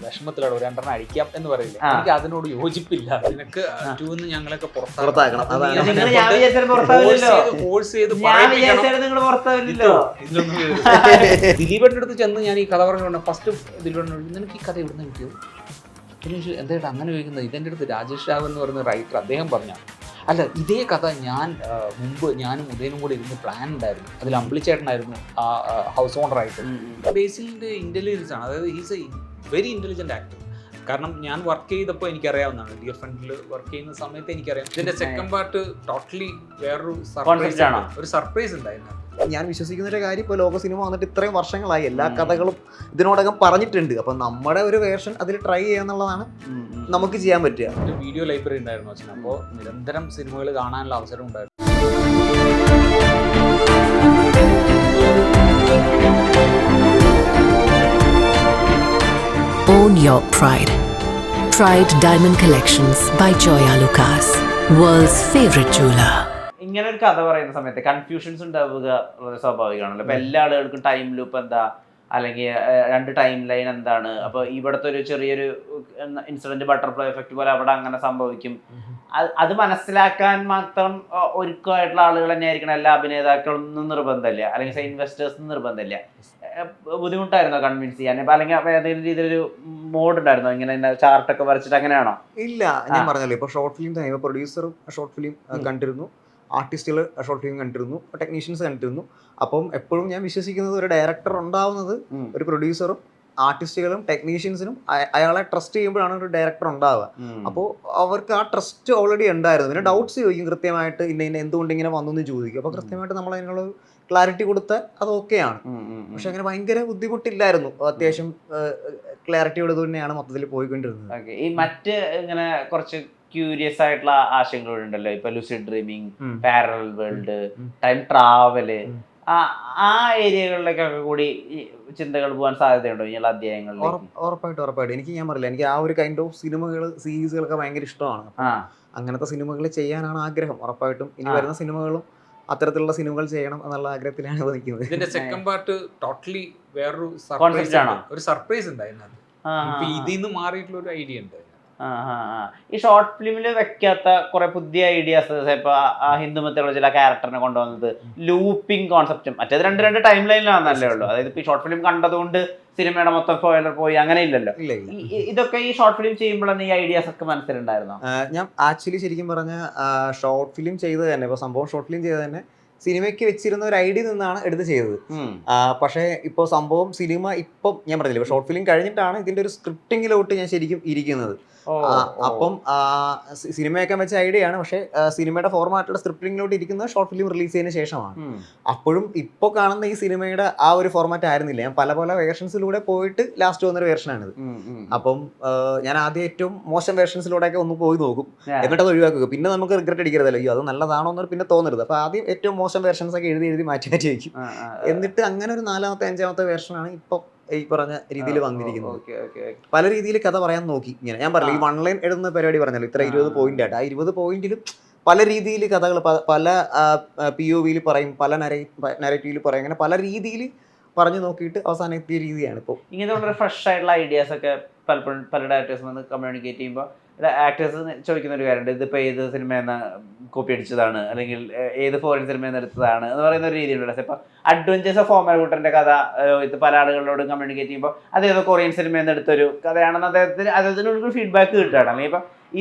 വിഷമത്തിലാണ് രണ്ടെണ്ണം അടിക്കാം എന്ന് പറയില്ല. എനിക്ക് അതിനോട് യോജിപ്പില്ല. നിനക്ക് ടൂന്ന് ഞങ്ങളൊക്കെ പുറത്താക്കണം. ദിലീപേട്ടൻ്റെ അടുത്ത് ചെന്ന് ഞാൻ ഈ കഥ പറഞ്ഞു. ഫസ്റ്റ് ദിലീപേട്ടനോട് നിനക്ക് ഈ കഥ എവിടുന്ന് കിട്ടിയോ? എന്തായിട്ട് അങ്ങനെ ചോദിക്കുന്നത്? ഇതെൻ്റെ അടുത്ത് രാജേഷ് രാഘവൻ എന്ന് പറയുന്ന റൈറ്റർ അദ്ദേഹം പറഞ്ഞു. അല്ല, ഇതേ കഥ മുമ്പ് ഞാനും ഉദയനും കൂടെ ഇരുന്ന് പ്ലാൻ ഉണ്ടായിരുന്നു. അതിൽ അമ്പിളിച്ചേട്ടനായിരുന്നു ആ ഹൗസ് ഓണറായിട്ട്. ബേസിലിൻ്റെ ഇൻ്റലിജൻസ് ആണ്. അതായത് is A very intelligent actor. കാരണം ഞാൻ വർക്ക് ചെയ്തപ്പോൾ എനിക്കറിയാവുന്നതാണ്. ഡിയർ ഫ്രണ്ടിൽ വർക്ക് ചെയ്യുന്ന സമയത്ത് എനിക്കറിയാം. ഇതിൻ്റെ സെക്കൻഡ് പാർട്ട് ടോട്ടലി വേറൊരു സർപ്രൈസ് ഉണ്ടായിരുന്നു. ഞാൻ വിശ്വസിക്കുന്ന ഒരു കാര്യം, ഇപ്പോൾ ലോക സിനിമ വന്നിട്ട് ഇത്രയും വർഷങ്ങളായി എല്ലാ കഥകളും ഇതിനോടകം പറഞ്ഞിട്ടുണ്ട്. അപ്പം നമ്മുടെ ഒരു വേർഷൻ അതിൽ ട്രൈ ചെയ്യാന്നുള്ളതാണ് നമുക്ക് ചെയ്യാൻ പറ്റുക. ഒരു വീഡിയോ ലൈബ്രറി ഉണ്ടായിരുന്നു അച്ഛൻ. അപ്പോൾ നിരന്തരം സിനിമകൾ കാണാനുള്ള അവസരം ഉണ്ടായിരുന്നു. Own your pride. Pride Diamond Collections by Joya Lucas, world's favorite jeweler. ഇങ്ങനെ ഒരു കഥ പറയുന്ന സമയത്ത് കൺഫ്യൂഷൻസ് ഉണ്ടാവുക വളരെ സ്വാഭാവികമാണല്ലോ. ഇപ്പൊ എല്ലാ ആളുകൾക്കും ടൈം ലൂപ്പ് എന്താ, അല്ലെങ്കിൽ രണ്ട് ടൈം ലൈൻ എന്താണ്, അപ്പൊ ഇവിടുത്തെ ഒരു ചെറിയൊരു ഇൻസിഡന്റ് ബട്ടർഫ്ലൈ എഫക്ട് പോലെ അവിടെ അങ്ങനെ സംഭവിക്കും. അത് മനസ്സിലാക്കാൻ മാത്രം ഒരുക്കമായിട്ടുള്ള ആളുകൾ തന്നെ ആയിരിക്കണം എല്ലാ അഭിനേതാക്കളൊന്നും നിർബന്ധമില്ല, അല്ലെങ്കിൽ ഇൻവെസ്റ്റേഴ്സും നിർബന്ധമില്ല. ബുദ്ധിമുട്ടായിരുന്നോ കൺവിൻസ് ചെയ്യാൻ? അല്ലെങ്കിൽ ഏതെങ്കിലും രീതിയിലൊരു മോഡ് ഉണ്ടായിരുന്നോ ഇങ്ങനെ ചാർട്ടൊക്കെ വരച്ചിട്ട്? അങ്ങനെയാണോ? ഇല്ല, ഞാൻ പറഞ്ഞല്ലോ, ഇപ്പൊ ഷോർട്ട് ഫിലിം തന്നെ പ്രൊഡ്യൂസറും ഷോർട്ട് ഫിലിം കണ്ടിരുന്നു, ആർട്ടിസ്റ്റുകൾ ഷോർട്ട് ഫിലിം കണ്ടിരുന്നു, ടെക്നീഷ്യൻസ് കണ്ടിരുന്നു. അപ്പം എപ്പോഴും ഞാൻ വിശ്വസിക്കുന്നത് ഒരു ഡയറക്ടർ ഉണ്ടാവുന്നത് ഒരു പ്രൊഡ്യൂസറും ആർട്ടിസ്റ്റുകളും ടെക്നീഷ്യൻസിനും അയാളെ ട്രസ്റ്റ് ചെയ്യുമ്പോഴാണ് ഒരു ഡയറക്ടർ ഉണ്ടാവുക. അപ്പോൾ അവർക്ക് ആ ട്രസ്റ്റ് ഓൾറെഡി ഉണ്ടായിരുന്നു. പിന്നെ ഡൗട്ട്സ് ചോദിക്കും കൃത്യമായിട്ട്, ഇന്ന എന്തുകൊണ്ട് ഇങ്ങനെ വന്നു എന്ന് ചോദിക്കും. അപ്പോൾ കൃത്യമായിട്ട് നമ്മൾ അതിനുള്ള ക്ലാരിറ്റി കൊടുത്താൽ അത് ഓക്കെയാണ്. പക്ഷെ അങ്ങനെ ഭയങ്കര ബുദ്ധിമുട്ടില്ലായിരുന്നു. അത്യാവശ്യം ക്ലാരിറ്റിയോട് തന്നെയാണ് മൊത്തത്തിൽ പോയിക്കൊണ്ടിരുന്നത്. ഈ മറ്റ് ഇങ്ങനെ കുറച്ച് ക്യൂരിയസ് ആയിട്ടുള്ള ആശയങ്ങളുണ്ടല്ലോ, ഇപ്പൊ lucid dreaming, parallel world, time travel, ആ ഏരിയകളിലേക്കൊക്കെ കൂടി ചിന്തകൾ പോകാൻ സാധ്യതയുണ്ടോ ഇനിയുള്ള അധ്യായങ്ങളിൽ? ഉറപ്പായിട്ടും എനിക്ക് ഞാൻ പറയില്ല, എനിക്ക് ആ ഒരു കൈൻഡ് ഓഫ് സിനിമകൾ, സീരീസുകളൊക്കെ ഭയങ്കര ഇഷ്ടമാണ്. അങ്ങനത്തെ സിനിമകൾ ചെയ്യാനാണ് ആഗ്രഹം. ഉറപ്പായിട്ടും ഇനി വരുന്ന സിനിമകളും അത്തരത്തിലുള്ള സിനിമകൾ ചെയ്യണം എന്നുള്ള ആഗ്രഹത്തിലാണ് നിൽക്കുന്നത്. ഇതിന്റെ സെക്കൻഡ് പാർട്ട് ടോട്ടലി വേറൊരു സർപ്രൈസ് ഉണ്ടായിരുന്നു. ഇതിന്ന് മാറിയിട്ടുള്ള ഒരു ഐഡിയ ഉണ്ട്. ഈ ഷോർട്ട് ഫിലിമിൽ വെക്കാത്ത കുറെ പുതിയ ഐഡിയാസ്, ഇപ്പൊ ആ ഹിന്ദു മെത്തോളജിയിലെ ക്യാരക്ടറിനെ കൊണ്ടുവന്നത് ലൂപ്പിംഗ് കോൺസെപ്റ്റും, മറ്റേത് രണ്ട് ടൈം ലൈനിലാണെന്നല്ലേ ഉള്ളൂ. അതായത് ഇപ്പൊ ഈ ഷോർട്ട് ഫിലിം കണ്ടതുകൊണ്ട് സിനിമയുടെ മൊത്തം സ്പോയിലർ പോയി അങ്ങനെ ഇല്ലല്ലോ. ഇതൊക്കെ ഈ ഷോർട്ട് ഫിലിം ചെയ്യുമ്പോഴാണ് ഈ ഐഡിയാസ് ഒക്കെ മനസ്സിലുണ്ടായിരുന്നോ? ഞാൻ ആക്ച്വലി ശരിക്കും പറഞ്ഞ ഷോർട്ട് ഫിലിം ചെയ്ത് തന്നെ, ഇപ്പൊ സംഭവം ഷോർട്ട് ഫിലിം ചെയ്ത് തന്നെ സിനിമയ്ക്ക് വെച്ചിരുന്ന ഒരു ഐഡിയ നിന്നാണ് എടുത്ത് ചെയ്തത്. പക്ഷേ ഇപ്പോൾ സംഭവം സിനിമ ഇപ്പം ഞാൻ പറഞ്ഞില്ല, ഇപ്പൊ ഷോർട്ട് ഫിലിം കഴിഞ്ഞിട്ടാണ് ഇതിന്റെ ഒരു സ്ക്രിപ്റ്റിങ്ങിലോട്ട് ഞാൻ ശരിക്കും ഇരിക്കുന്നത്. അപ്പം സിനിമയൊക്കെ വെച്ച ഐഡിയ ആണ്. പക്ഷേ സിനിമയുടെ ഫോർമാറ്റുള്ള സ്ക്രിപ്റ്റിങ്ങിലോട്ട് ഇരിക്കുന്നത് ഷോർട്ട് ഫിലിം റിലീസ് ചെയ്തതിന് ശേഷമാണ്. അപ്പോഴും ഇപ്പോൾ കാണുന്ന ഈ സിനിമയുടെ ആ ഒരു ഫോർമാറ്റ് ആയിരുന്നില്ല. ഞാൻ പല വേർഷൻസിലൂടെ പോയിട്ട് ലാസ്റ്റ് വന്നൊരു വേർഷനാണിത്. അപ്പം ഞാൻ ആദ്യം ഏറ്റവും മോശം വേർഷൻസിലൂടെയൊക്കെ ഒന്ന് പോയി നോക്കും, എന്നിട്ട് അത് ഒഴിവാക്കുക. പിന്നെ നമുക്ക് റിഗ്രറ്റ് അടിക്കരുതല്ലോ, അയ്യോ അത് നല്ലതാണോ എന്നൊരു പിന്നെ തോന്നരുത്. അപ്പോൾ ആദ്യം ഏറ്റവും മോശം വേർഷൻസ് ഒക്കെ എഴുതി മാറ്റി വയ്ക്കും. എന്നിട്ട് അങ്ങനെ ഒരു 4ാമത്തെ 5ാമത്തെ വേർഷനാണ് ഇപ്പം ഈ പറഞ്ഞ രീതിയിൽ വന്നിരിക്കുന്നത്. പല രീതിയിൽ കഥ പറയാൻ നോക്കി. ഇങ്ങനെ ഞാൻ പറഞ്ഞില്ല, ഈ 1 ലൈൻ എഴുതുന്ന പരിപാടി പറഞ്ഞല്ലോ, ഇത്ര 20 പോയിന്റ് ആയിട്ട്. ആ 20 പോയിന്റിലും പല രീതിയിൽ കഥകൾ പല POVയിൽ പറയും, പല നരേറ്റീവിൽ പറയും. അങ്ങനെ പല രീതിയിൽ പറഞ്ഞു നോക്കിയിട്ട് അവസാനം എത്തിയ രീതിയാണ് ഇപ്പോൾ. ഇങ്ങനത്തെ ഫ്രഷ് ആയിട്ടുള്ള ഐഡിയാസ് ഒക്കെ പലപ്പോഴും പല ഡയറക്ടേഴ്സ് വന്ന് കമ്മ്യൂണിക്കേറ്റ് ചെയ്യുമ്പോൾ ആക്ടേഴ്സ് ചോദിക്കുന്ന ഒരു കാര്യമുണ്ട്, ഇതിപ്പോൾ ഏത് സിനിമയിൽ നിന്ന് കോപ്പി അടിച്ചതാണ്, അല്ലെങ്കിൽ ഏത് ഫോറിൻ സിനിമയിൽ നിന്ന് എടുത്തതാണ് എന്ന് പറയുന്ന ഒരു രീതിയിലുണ്ട്. ഇപ്പോൾ അഡ്വഞ്ചേഴ്സ് ഓഫ് ഓമരക്കുട്ടൻ്റെ കഥ ഇത് പല ആളുകളോടും കമ്മ്യൂണിക്കേറ്റ് ചെയ്യുമ്പോൾ അതേതോ കൊറിയൻ സിനിമയിൽ നിന്ന് എടുത്തൊരു കഥയാണെന്ന് അദ്ദേഹത്തിനൊരു ഫീഡ്ബാക്ക് കിട്ടുകയാണ്. അല്ലെങ്കിൽ ഇപ്പം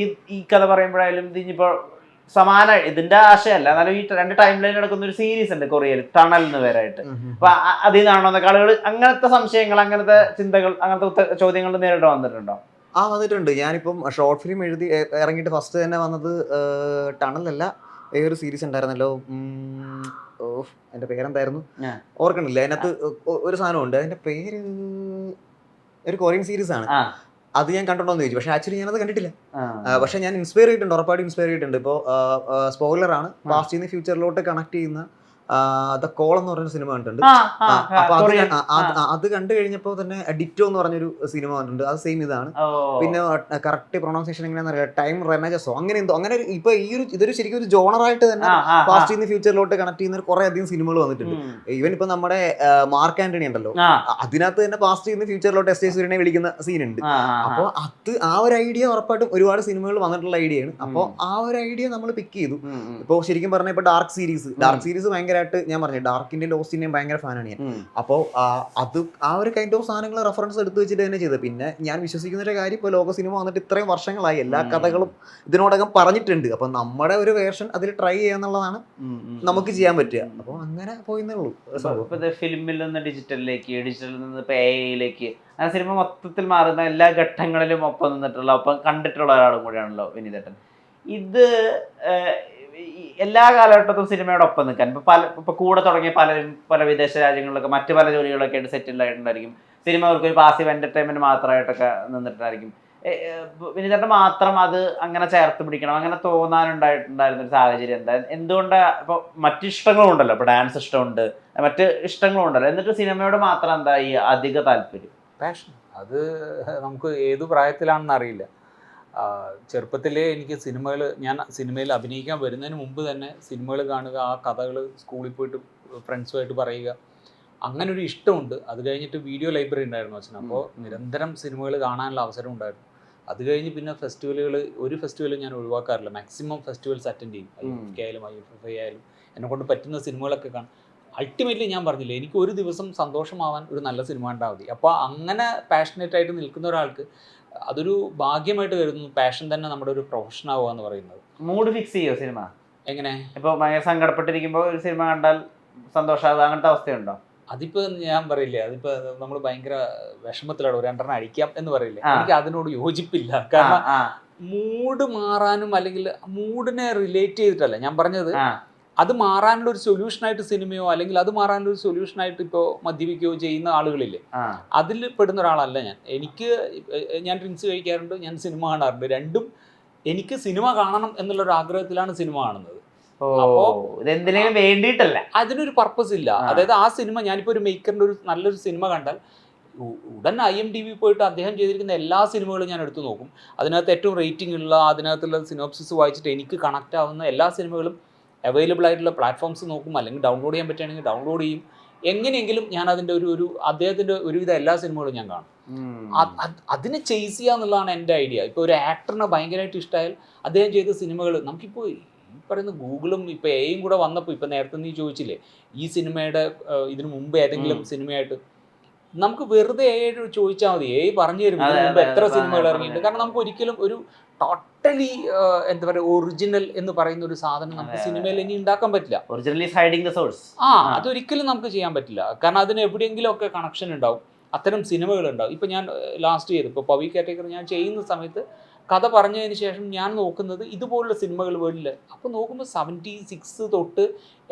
ഈ കഥ പറയുമ്പോഴായാലും ഇതിപ്പോൾ സമാന ഇതിന്റെ ആശയമല്ല, എന്നാലും ഈ 2 ടൈം ലൈൻ നടക്കുന്ന ഒരു സീരീസ് ഉണ്ട് കൊറിയയിൽ, ടണൽ എന്ന് പേരായിട്ട്. അപ്പൊ അതിൽ നിന്നാണോ എന്നൊക്കെ ആളുകൾ അങ്ങനത്തെ സംശയങ്ങൾ, അങ്ങനത്തെ ചിന്തകൾ, അങ്ങനത്തെ ചോദ്യങ്ങൾ നേരിട്ട് വന്നിട്ടുണ്ടോ? വന്നിട്ടുണ്ട്. ഞാനിപ്പം ഷോർട്ട് ഫിലിം എഴുതി ഇറങ്ങിയിട്ട് ഫസ്റ്റ് തന്നെ വന്നത് ടണലല്ല, വേറൊരു സീരീസ് ഉണ്ടായിരുന്നല്ലോ, അതിന്റെ പേരെന്തായിരുന്നു ഓർക്കണില്ല. അതിനകത്ത് ഒരു സാധനമുണ്ട്, അതിന്റെ പേര് ഒരു കൊറിയൻ സീരീസ് ആണ്. അത് ഞാൻ കണ്ടിട്ടുണ്ടോന്ന് ചോദിച്ചു. പക്ഷെ ആക്ച്വലി ഞാനത് കണ്ടിട്ടില്ല. പക്ഷെ ഞാൻ ഇൻസ്പയർ ചെയ്തിട്ടുണ്ട്, ഉറപ്പായിട്ടും ഇൻസ്പയർ ചെയ്തിട്ടുണ്ട്. ഇപ്പോൾ സ്പോയിലറാണ്, പാസ്റ്റിൽ നിന്ന് ഫ്യൂച്ചറിലോട്ട് കണക്ട് ചെയ്യുന്ന ദ കോൾ എന്ന് പറഞ്ഞൊരു സിനിമ കണ്ടിട്ടുണ്ട്. ആ, അപ്പൊ കൊറിയൻ. അത് കണ്ടു കഴിഞ്ഞപ്പോൾ തന്നെ ഡിറ്റോ എന്ന് പറഞ്ഞൊരു സിനിമ കണ്ടിട്ടുണ്ട്. അത് സെയിം ഇതാണ്. പിന്നെ കറക്റ്റ് പ്രൊണൗൺസിയേഷൻ എങ്ങനെയാണെന്ന് അറിയാം, ടൈം റെനജസോ അങ്ങനെ എന്തോ, അങ്ങനെ ഇപ്പൊ ഇതൊരു ശരിക്കും ഒരു ജോണറായിട്ട് തന്നെ പാസ്റ്റ് ഇൻ ഫ്യൂച്ചറിലോട്ട് കണക്ട് ചെയ്യുന്ന കുറെ അധികം സിനിമകൾ വന്നിട്ടുണ്ട്. ഈവൻ ഇപ്പൊ നമ്മുടെ മാർക്ക് ആന്റണി ഉണ്ടല്ലോ, അതിനകത്ത് തന്നെ പാസ്റ്റ് ഇൻ ഫ്യൂച്ചറിലോട്ട് എസ് ജെ സൂര്യനെ വിളിക്കുന്ന സീനുണ്ട്. അപ്പോൾ ആ ഒരു ഐഡിയ ഉറപ്പായിട്ടും ഒരുപാട് സിനിമകൾ വന്നിട്ടുള്ള ഐഡിയയാണ്. അപ്പോൾ ആ ഒരു ഐഡിയ നമ്മൾ പിക്ക് ചെയ്തു. ഇപ്പോൾ ശരിക്കും പറഞ്ഞാൽ ഇപ്പൊ ഡാർക്ക് സീരീസ് ഭയങ്കരമായിട്ട് ഞാൻ പറഞ്ഞു, ഡാർക്കിന്റെ ലോസ്റ്റിന്റെയും ഭയങ്കര ഫാനാണ് ഞാൻ. അപ്പോൾ അത് ആ ഒരു കൈൻഡ് ഓഫ് സാധനങ്ങൾ റെഫറൻസ് എടുത്ത് വെച്ചിട്ട് തന്നെ ചെയ്തത്. പിന്നെ ഞാൻ വിശ്വസിക്കുന്ന ഒരു കാര്യം, ഇപ്പോൾ ലോക സിനിമ വന്നിട്ട് ഇത്രയും വർഷങ്ങളായി, എല്ലാ കഥകളും ഇതിനോടകം പറഞ്ഞിട്ടുണ്ട്. അപ്പൊ നമ്മുടെ ഒരു വേർഷൻ അതിൽ ട്രൈ ചെയ്യാന്നുള്ളതാണ് നമുക്ക് ചെയ്യാൻ പറ്റുക. അപ്പോൾ അങ്ങനെ പോയിന്നേ ഉള്ളൂ. ഫിലിമിൽ നിന്ന് ഡിജിറ്റലിൽ നിന്ന് ഇപ്പൊ AI ആ സിനിമ മൊത്തത്തിൽ മാറുന്ന എല്ലാ ഘട്ടങ്ങളിലും ഒപ്പം നിന്നിട്ടുള്ള, ഒപ്പം കണ്ടിട്ടുള്ള ഒരാളും കൂടിയാണല്ലോ വിനീതേട്ടൻ. ഇത് എല്ലാ കാലഘട്ടത്തും സിനിമയോട് ഒപ്പം നിൽക്കാൻ ഇപ്പൊ കൂടെ തുടങ്ങിയ പലരും പല വിദേശ രാജ്യങ്ങളിലൊക്കെ മറ്റു പല ജോലികളൊക്കെ ആയിട്ട് സെറ്റിൽഡ് ആയിട്ടുണ്ടായിരിക്കും. സിനിമ അവർക്ക് ഒരു പാസീവ് എന്റർടൈൻമെന്റ് മാത്രമായിട്ടൊക്കെ നിന്നിട്ടുണ്ടായിരിക്കും. വിനീതേട്ടൻ മാത്രം അത് അങ്ങനെ ചേർത്ത് പിടിക്കണം, അങ്ങനെ തോന്നാനുണ്ടായിട്ടുണ്ടായിരുന്ന ഒരു സാഹചര്യം എന്താ? എന്തുകൊണ്ടാണ്? ഇപ്പൊ മറ്റിഷ്ടങ്ങളും ഉണ്ടല്ലോ, ഇപ്പൊ ഡാൻസ് ഇഷ്ടമുണ്ട്, മറ്റ് ഇഷ്ടങ്ങളും ഉണ്ടല്ലോ, എന്നിട്ട് സിനിമയോട് മാത്രം എന്താ ഈ അധിക താല്പര്യം? പാഷൻ. അത് നമുക്ക് ഏത് പ്രായത്തിലാണെന്ന് അറിയില്ല. ചെറുപ്പത്തിലേ എനിക്ക് ഞാൻ സിനിമയിൽ അഭിനയിക്കാൻ വരുന്നതിന് മുമ്പ് തന്നെ സിനിമകൾ കാണുക, ആ കഥകൾ സ്കൂളിൽ പോയിട്ട് ഫ്രണ്ട്സുമായിട്ട് പറയുക, അങ്ങനെ ഒരു ഇഷ്ടമുണ്ട്. അത് കഴിഞ്ഞിട്ട് വീഡിയോ ലൈബ്രറി ഉണ്ടായിരുന്നു അച്ഛൻ. അപ്പോൾ നിരന്തരം സിനിമകൾ കാണാനുള്ള അവസരം ഉണ്ടായിരുന്നു. അത് കഴിഞ്ഞ് പിന്നെ ഒരു ഫെസ്റ്റിവലും ഞാൻ ഒഴിവാക്കാറില്ല. മാക്സിമം ഫെസ്റ്റിവൽസ് അറ്റൻഡ് ചെയ്യും. IFFK ആയാലും IFFI ആയാലും എന്നെ കൊണ്ട് പറ്റുന്ന സിനിമകളൊക്കെ കാണും. അൾട്ടിമേറ്റ്ലി ഞാൻ പറഞ്ഞില്ലേ, എനിക്ക് ഒരു ദിവസം സന്തോഷമാവാൻ ഒരു നല്ല സിനിമ ഉണ്ടാൽ മതി. അപ്പോൾ അങ്ങനെ പാഷനേറ്റ് ആയിട്ട് നിൽക്കുന്ന ഒരാൾക്ക് അതൊരു ഭാഗ്യമായിട്ട് കരുതുന്നു. പാഷൻ തന്നെ നമ്മുടെ ഒരു പ്രൊഫഷൻ ആവുക എന്ന് പറയുന്നത്. മൂഡ് ഫിക്സ് ചെയ്യോ സിനിമ? എങ്ങനെ? ഇപ്പോൾ ഭയങ്കര സങ്കടപ്പെട്ടിരിക്കുമ്പോൾ ഒരു സിനിമ കണ്ടാൽ സന്തോഷമാവുക, അങ്ങനത്തെ അവസ്ഥയുണ്ടോ? അതിപ്പോ ഞാൻ പറയില്ലേ, അതിപ്പോ നമ്മൾ ഭയങ്കര വിഷമത്തിലാണ്, ഒരു രണ്ടെണ്ണം അടിക്കാം എന്ന് പറയില്ലേ, എനിക്ക് അതിനോട് യോജിപ്പില്ല. കാരണം മൂഡ് മാറാനും അല്ലെങ്കിൽ മൂഡിനെ റിലേറ്റ് ചെയ്തിട്ടല്ല ഞാൻ പറഞ്ഞത്. അത് മാറാനുള്ള ഒരു സൊല്യൂഷനായിട്ട് സിനിമയോ അല്ലെങ്കിൽ അത് മാറാനുള്ള ഒരു സൊല്യൂഷനായിട്ട് ഇപ്പോൾ മദ്യപിക്കുകയോ ചെയ്യുന്ന ആളുകളില്ലേ, അതിൽ പെടുന്ന ഒരാളല്ല ഞാൻ. ഞാൻ ഡ്രിങ്ക്സ് കഴിക്കാറുണ്ട്, ഞാൻ സിനിമ കാണാറുണ്ട്. രണ്ടും എനിക്ക് സിനിമ കാണണം എന്നുള്ളൊരു ആഗ്രഹത്തിലാണ് സിനിമ കാണുന്നത്. ഇതെന്തിനും വേണ്ടിയിട്ടല്ല, അതിനൊരു പർപ്പസ് ഇല്ല. അതായത് ആ സിനിമ, ഞാനിപ്പോൾ ഒരു മേക്കറിൻ്റെ ഒരു നല്ലൊരു സിനിമ കണ്ടാൽ ഉടൻ IMDb പോയിട്ട് അദ്ദേഹം ചെയ്തിരിക്കുന്ന എല്ലാ സിനിമകളും ഞാൻ എടുത്തു നോക്കും. അതിനകത്ത് ഏറ്റവും റേറ്റിംഗ് ഉള്ള, അതിനകത്തുള്ള സിനോപ്സിസ് വായിച്ചിട്ട് എനിക്ക് കണക്റ്റ് ആവുന്ന എല്ലാ സിനിമകളും അവൈലബിൾ ആയിട്ടുള്ള പ്ലാറ്റ്ഫോംസ് നോക്കും, അല്ലെങ്കിൽ ഡൗൺലോഡ് ചെയ്യാൻ പറ്റുകയാണെങ്കിൽ ഡൗൺലോഡ് ചെയ്യും. എങ്ങനെയെങ്കിലും ഞാൻ അതിൻ്റെ അദ്ദേഹത്തിൻ്റെ ഒരുവിധ എല്ലാ സിനിമകളും ഞാൻ കാണും. അതിനെ ചേസ് ചെയ്യുക എന്നുള്ളതാണ് എൻ്റെ ഐഡിയ. ഇപ്പോൾ ഒരു ആക്ടറിനെ ഭയങ്കരമായിട്ട് ഇഷ്ടമായാൽ അദ്ദേഹം ചെയ്ത സിനിമകൾ നമുക്കിപ്പോൾ ഈ പറയുന്ന ഗൂഗിളും ഇപ്പോൾ AI കൂടെ വന്നപ്പോൾ, ഇപ്പോൾ നേരത്തെ നീ ചോദിച്ചില്ലേ ഈ സിനിമയുടെ ഇതിനു മുമ്പ് ഏതെങ്കിലും സിനിമയായിട്ട്, നമുക്ക് വെറുതെ AI ചോദിച്ചാൽ മതി, AI പറഞ്ഞു തരും ഇതിനു മുമ്പ് എത്ര സിനിമകൾ ഇറങ്ങിയിട്ടുണ്ട്. കാരണം നമുക്ക് ഒരിക്കലും ഒരു ടോട്ടലി എന്താ പറയുക ഒറിജിനൽ എന്ന് പറയുന്ന ഒരു സാധനം നമുക്ക് സിനിമയിൽ ഇനി ഉണ്ടാക്കാൻ പറ്റില്ല. Originally hiding the source. അതൊരിക്കലും നമുക്ക് ചെയ്യാൻ പറ്റില്ല. കാരണം അതിന് എവിടെയെങ്കിലും ഒക്കെ കണക്ഷൻ ഉണ്ടാവും, അത്തരം സിനിമകൾ ഉണ്ടാവും. ഇപ്പം ഞാൻ ലാസ്റ്റ് ചെയ്തു, ഇപ്പോൾ പവി കാറ്റഗറി ഞാൻ ചെയ്യുന്ന സമയത്ത് കഥ പറഞ്ഞതിന് ശേഷം ഞാൻ നോക്കുന്നത് ഇതുപോലുള്ള സിനിമകൾ വേൾഡിൽ. അപ്പോൾ നോക്കുമ്പോൾ 76 തൊട്ട്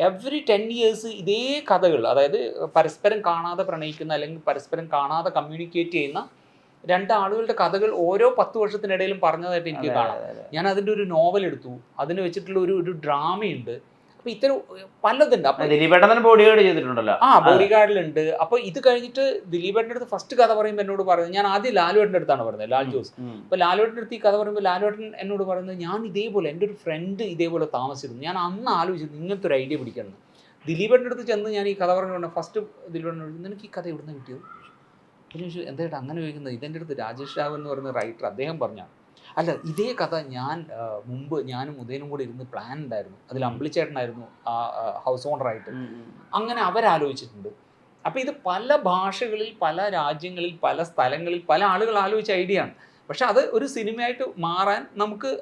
എവറി 10 years ഇതേ കഥകൾ, അതായത് പരസ്പരം കാണാതെ പ്രണയിക്കുന്ന അല്ലെങ്കിൽ പരസ്പരം കാണാതെ കമ്മ്യൂണിക്കേറ്റ് ചെയ്യുന്ന രണ്ടാളുകളുടെ കഥകൾ ഓരോ 10 വർഷത്തിനിടയിലും പറഞ്ഞതായിട്ട് എനിക്ക് കാണാം. ഞാൻ അതിൻ്റെ ഒരു നോവൽ എടുത്തു, അതിന് വെച്ചിട്ടുള്ള ഒരു ഡ്രാമയുണ്ട്. അപ്പൊ ഇത്തരം പലതുണ്ട്. ബോഡിഗാർഡ് ചെയ്തിട്ടുണ്ടല്ലോ. ബോഡിഗാർഡിലുണ്ട്. അപ്പൊ ഇത് കഴിഞ്ഞിട്ട് ദിലീപേട്ടൻ്റെ അടുത്ത് ഫസ്റ്റ് കഥ പറയുമ്പോൾ എന്നോട് പറയുന്നത്, ഞാൻ ആദ്യം ലാലുവേട്ടൻ്റെ അടുത്താണ് പറയുന്നത്, ലാൽ ജോസ്. അപ്പൊ ലാലുവേട്ടൻ്റെ അടുത്ത് ഈ കഥ പറയുമ്പോൾ ലാലുവേട്ടൻ എന്നോട് പറയുന്നത്, ഞാൻ ഇതേപോലെ എൻ്റെ ഒരു ഫ്രണ്ട് ഇതേപോലെ താമസിച്ചിരുന്നു, ഞാൻ അന്ന് ആലോചിച്ചിരുന്നു ഇങ്ങനത്തെ ഒരു ഐഡിയ പിടിക്കണം. ദിലീപേട്ടൻ്റെ അടുത്ത് ചെന്ന് ഞാൻ ഈ കഥ പറഞ്ഞു ഫസ്റ്റ് ദിലീപേട്ടനോട്, നിനക്ക് ഈ കഥ എവിടുന്ന് കിട്ടിയത്? എന്തായിട്ട് അങ്ങനെ ചോദിക്കുന്നത്? ഇതെൻ്റെ അടുത്ത് രാജേഷ് രാഘവൻ എന്ന് പറയുന്ന റൈറ്റർ അദ്ദേഹം പറഞ്ഞാണ്. അല്ല, ഇതേ കഥ മുമ്പ് ഞാനും ഉദയനും കൂടി ഇരുന്ന് പ്ലാൻ ഉണ്ടായിരുന്നു. അതിൽ അമ്പിളിച്ചേട്ടനായിരുന്നു ആ ഹൗസ് ഓണറായിട്ട്. അങ്ങനെ അവരാലോചിച്ചിട്ടുണ്ട്. അപ്പോൾ ഇത് പല ഭാഷകളിൽ, പല രാജ്യങ്ങളിൽ, പല സ്ഥലങ്ങളിൽ പല ആളുകൾ ആലോചിച്ച ഐഡിയ ആണ്. പക്ഷെ അത് ഒരു സിനിമയായിട്ട് മാറാൻ നമുക്ക്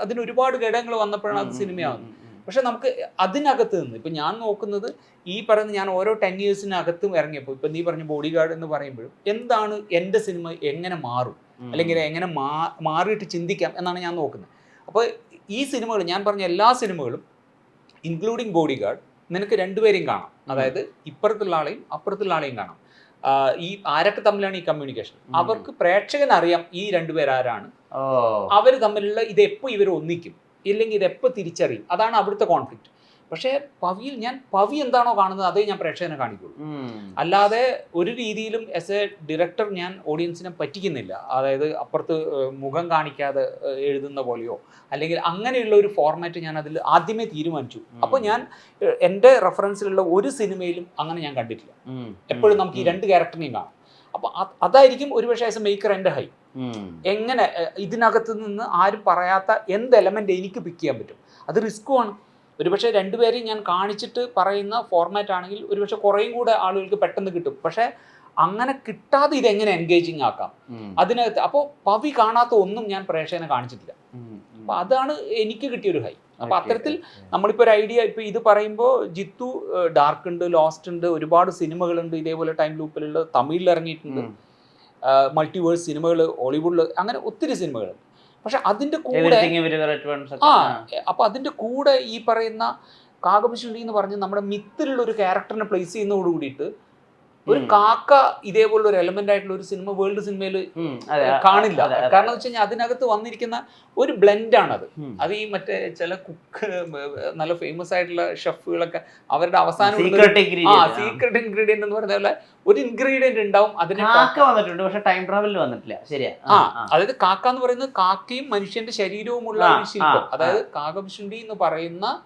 അതിന് ഒരുപാട് ഘടകങ്ങൾ വന്നപ്പോഴാണ് അത് സിനിമയാകുന്നത്. പക്ഷെ നമുക്ക് അതിനകത്ത് നിന്ന് ഇപ്പം ഞാൻ നോക്കുന്നത് ഈ പറയുന്ന, ഞാൻ ഓരോ 10 yearsനകത്തും ഇറങ്ങിയപ്പോൾ, ഇപ്പം നീ പറഞ്ഞ ബോഡിഗാർഡ് എന്ന് പറയുമ്പോഴും എന്താണ് എൻ്റെ സിനിമ എങ്ങനെ മാറും, അല്ലെങ്കിൽ എങ്ങനെ മാറിയിട്ട് ചിന്തിക്കാം എന്നാണ് ഞാൻ നോക്കുന്നത്. അപ്പോൾ ഈ സിനിമകൾ, ഞാൻ പറഞ്ഞ എല്ലാ സിനിമകളും ഇൻക്ലൂഡിങ് ബോഡിഗാർഡ്, നിനക്ക് രണ്ടുപേരെയും കാണാം. അതായത് ഇപ്പുറത്തുള്ള ആളെയും അപ്പുറത്തുള്ള ആളെയും കാണാം. ഈ ആരൊക്കെ തമ്മിലാണ് ഈ കമ്മ്യൂണിക്കേഷൻ, അവർക്ക് പ്രേക്ഷകൻ അറിയാം ഈ രണ്ടുപേരാരാണ്, അവർ തമ്മിലുള്ള ഇതെപ്പോൾ ഇവർ ഒന്നിക്കും, ഇല്ലെങ്കിൽ ഇതെപ്പോൾ തിരിച്ചറിയും, അതാണ് അവിടുത്തെ കോൺഫ്ലിക്റ്റ്. പക്ഷേ പവി എന്താണോ കാണുന്നത് അതേ ഞാൻ പ്രേക്ഷകനെ കാണിക്കുള്ളൂ. അല്ലാതെ ഒരു രീതിയിലും ആസ് എ ഡയറക്ടർ ഞാൻ ഓഡിയൻസിനെ പറ്റിക്കുന്നില്ല. അതായത് അപ്പുറത്ത് മുഖം കാണിക്കാതെ എഴുതുന്ന പോലെയോ അല്ലെങ്കിൽ അങ്ങനെയുള്ള ഒരു ഫോർമാറ്റ് ഞാൻ അതിൽ ആദ്യമേ തീരുമാനിച്ചു. അപ്പോൾ ഞാൻ എൻ്റെ റെഫറൻസിലുള്ള ഒരു സിനിമയിലും അങ്ങനെ ഞാൻ കണ്ടിട്ടില്ല. എപ്പോഴും നമുക്ക് ഈ 2 ക്യാരക്ടറിനെയും കാണാം. അപ്പോൾ അതായിരിക്കും ഒരുപക്ഷെ ആസ് എ മേക്കർ എൻ്റെ ഹൈ. എങ്ങനെ ഇതിനകത്ത് നിന്ന് ആരും പറയാത്ത എന്ത് എലമെൻ്റ് എനിക്ക് പിക്ക് ചെയ്യാൻ പറ്റും. അത് റിസ്ക്കുമാണ്. ഒരുപക്ഷെ 2 പേരെയും ഞാൻ കാണിച്ചിട്ട് പറയുന്ന ഫോർമാറ്റ് ആണെങ്കിൽ ഒരുപക്ഷെ കുറേയും കൂടെ ആളുകൾക്ക് പെട്ടെന്ന് കിട്ടും. പക്ഷേ അങ്ങനെ കിട്ടാതെ ഇതെങ്ങനെ എൻഗേജിങ് ആക്കാം അതിനകത്ത്. അപ്പോൾ പവി കാണാത്ത ഒന്നും ഞാൻ പ്രേക്ഷകനെ കാണിച്ചിട്ടില്ല. അപ്പോൾ അതാണ് എനിക്ക് കിട്ടിയൊരു ഹൈ. അപ്പോൾ അത്തരത്തിൽ നമ്മളിപ്പോൾ ഒരു ഐഡിയ, ഇപ്പോൾ ഇത് പറയുമ്പോൾ ജിത്തു ഡാർക്ക് ഉണ്ട്, ലോസ്റ്റ് ഉണ്ട്, ഒരുപാട് സിനിമകളുണ്ട് ഇതേപോലെ ടൈം ലൂപ്പിലുള്ള, തമിഴിൽ ഇറങ്ങിയിട്ടുണ്ട്, മൾട്ടിവേഴ്സ് സിനിമകൾ ഹോളിവുഡിൽ, അങ്ങനെ ഒത്തിരി സിനിമകളുണ്ട്. പക്ഷെ അതിൻ്റെ കൂടെ അപ്പോൾ അതിൻ്റെ കൂടെ ഈ പറയുന്ന കാകഭൂഷണി എന്ന് പറഞ്ഞ് നമ്മുടെ മിത്തിലുള്ള ഒരു ക്യാരക്ടറിനെ പ്ലേസ് ചെയ്യുന്നതോട് കൂടിയിട്ട് ഒരു കാക്ക ഇതേപോലുള്ള ഒരു എലമെന്റ് ആയിട്ടുള്ള ഒരു സിനിമ വേൾഡ് സിനിമയിൽ കാണില്ല. കാരണം എന്ന് വെച്ച് കഴിഞ്ഞാൽ അതിനകത്ത് വന്നിരിക്കുന്ന ഒരു ബ്ലെൻഡാണത്. അത് ഈ മറ്റേ ചില കുക്ക് നല്ല ഫേമസ് ആയിട്ടുള്ള ഷെഫുകളൊക്കെ അവരുടെ അവസാനം സീക്രട്ട് ഇൻഗ്രീഡിയന്റ് എന്ന് പറയുന്ന പോലെ ഒരു ഇൻഗ്രീഡിയന്റ് ഉണ്ടാവും. അതിന് വന്നിട്ടുണ്ട്, പക്ഷെ ടൈം ട്രാവലിൽ വന്നിട്ടില്ല. ശരിയാ. അതായത് കാക്ക എന്ന് പറയുന്നത് കാക്കയും മനുഷ്യന്റെ ശരീരവുമുള്ള ഒരു ശില്പം. അതായത് കാകഭൂഷണി എന്ന് പറയുന്ന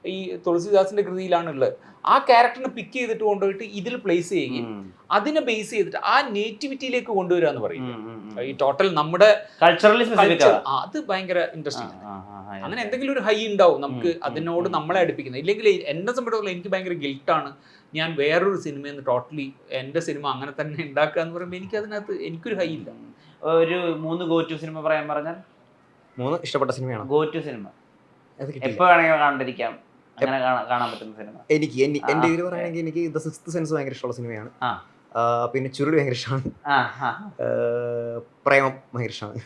ഈ തുളസിദാസിന്റെ കൃതിയിലാണുള്ളത്. ആ ക്യാരക്ടറിനെ പിക്ക് ചെയ്തിട്ട് കൊണ്ടുപോയിട്ട് ഇതിൽ പ്ലേസ് ചെയ്യുകയും അതിനെ ബേസ് ചെയ്തിട്ട് ആ നേറ്റിവിറ്റിയിലേക്ക് കൊണ്ടുവരിക എന്ന് പറയും. ഈ ടോട്ടൽ നമ്മുടെ കൾച്ചറലി അത് ഭയങ്കര ഇൻട്രസ്റ്റിംഗ് ആണ്. അങ്ങനെ എന്തെങ്കിലും ഒരു ഹൈ ഉണ്ടാവും നമുക്ക് അതിനോട് നമ്മളെ അടുപ്പിക്കുന്നത്. ഇല്ലെങ്കിൽ എന്നെ സംബന്ധിച്ചിടത്തോളം എനിക്ക് ഭയങ്കര ഗിൽട്ടാണ് ഞാൻ വേറൊരു സിനിമയിൽ നിന്ന് ടോട്ടലി എൻ്റെ സിനിമ അങ്ങനെ തന്നെ ഉണ്ടാക്കുക എന്ന് പറയുമ്പോൾ എനിക്ക് അതിനകത്ത് എനിക്കൊരു ഹൈ ഇല്ല. ഒരു 3 ഗോ ടു സിനിമ പറയാൻ പറഞ്ഞാൽ 3 ഇഷ്ടപ്പെട്ട സിനിമയാണ്. ഗോ ടു സിനിമ എപ്പോ വേണമെങ്കിൽ കണ്ടിരിക്കാം, അങ്ങനെ കാണാൻ പറ്റുന്ന സിനിമ. എനിക്ക് എന്റെ ഇതിൽ പറയുകയാണെങ്കിൽ എനിക്ക് ദ സിക്സ്ത് സെൻസ് ഭയങ്കര ഇഷ്ടമുള്ള സിനിമയാണ്. പിന്നെ ചുരുളി ഭയങ്കര ഇഷ്ടമാണ്. പ്രേമം ഭയങ്കര ഇഷ്ടമാണ്.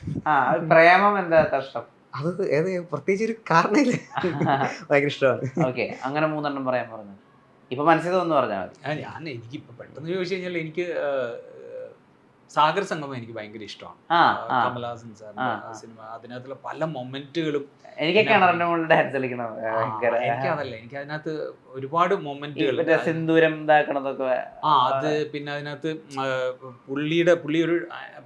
പ്രേമം എന്താ ഇഷ്ടം? അത് ഏത് പ്രത്യേകിച്ച് ഒരു കാരണമില്ല, ഭയങ്കര ഇഷ്ടമാണ്. ഓക്കെ, അങ്ങനെ 3 എണ്ണം പറയാൻ പറഞ്ഞു. ഇപ്പൊ മനസ്സിൽ തോന്നുന്നു പറഞ്ഞാൽ മതി. എനിക്കിപ്പോ പെട്ടെന്ന് ചോദിച്ചു കഴിഞ്ഞാൽ എനിക്ക് സാഗർ സംഗമം എനിക്ക് ഭയങ്കര ഇഷ്ടമാണ്. കമലഹാസൻ സാറിന്റെ സിനിമ, അതിനകത്തുള്ള പല മൊമെന്റുകളും. എനിക്കതല്ല, എനിക്ക് അതിനകത്ത് ഒരുപാട് മൊമെന്റുകൾ, സിന്ദൂരം ഇതാക്കണതൊക്കെ. അത് പിന്നെ അതിനകത്ത് പുള്ളി ഒരു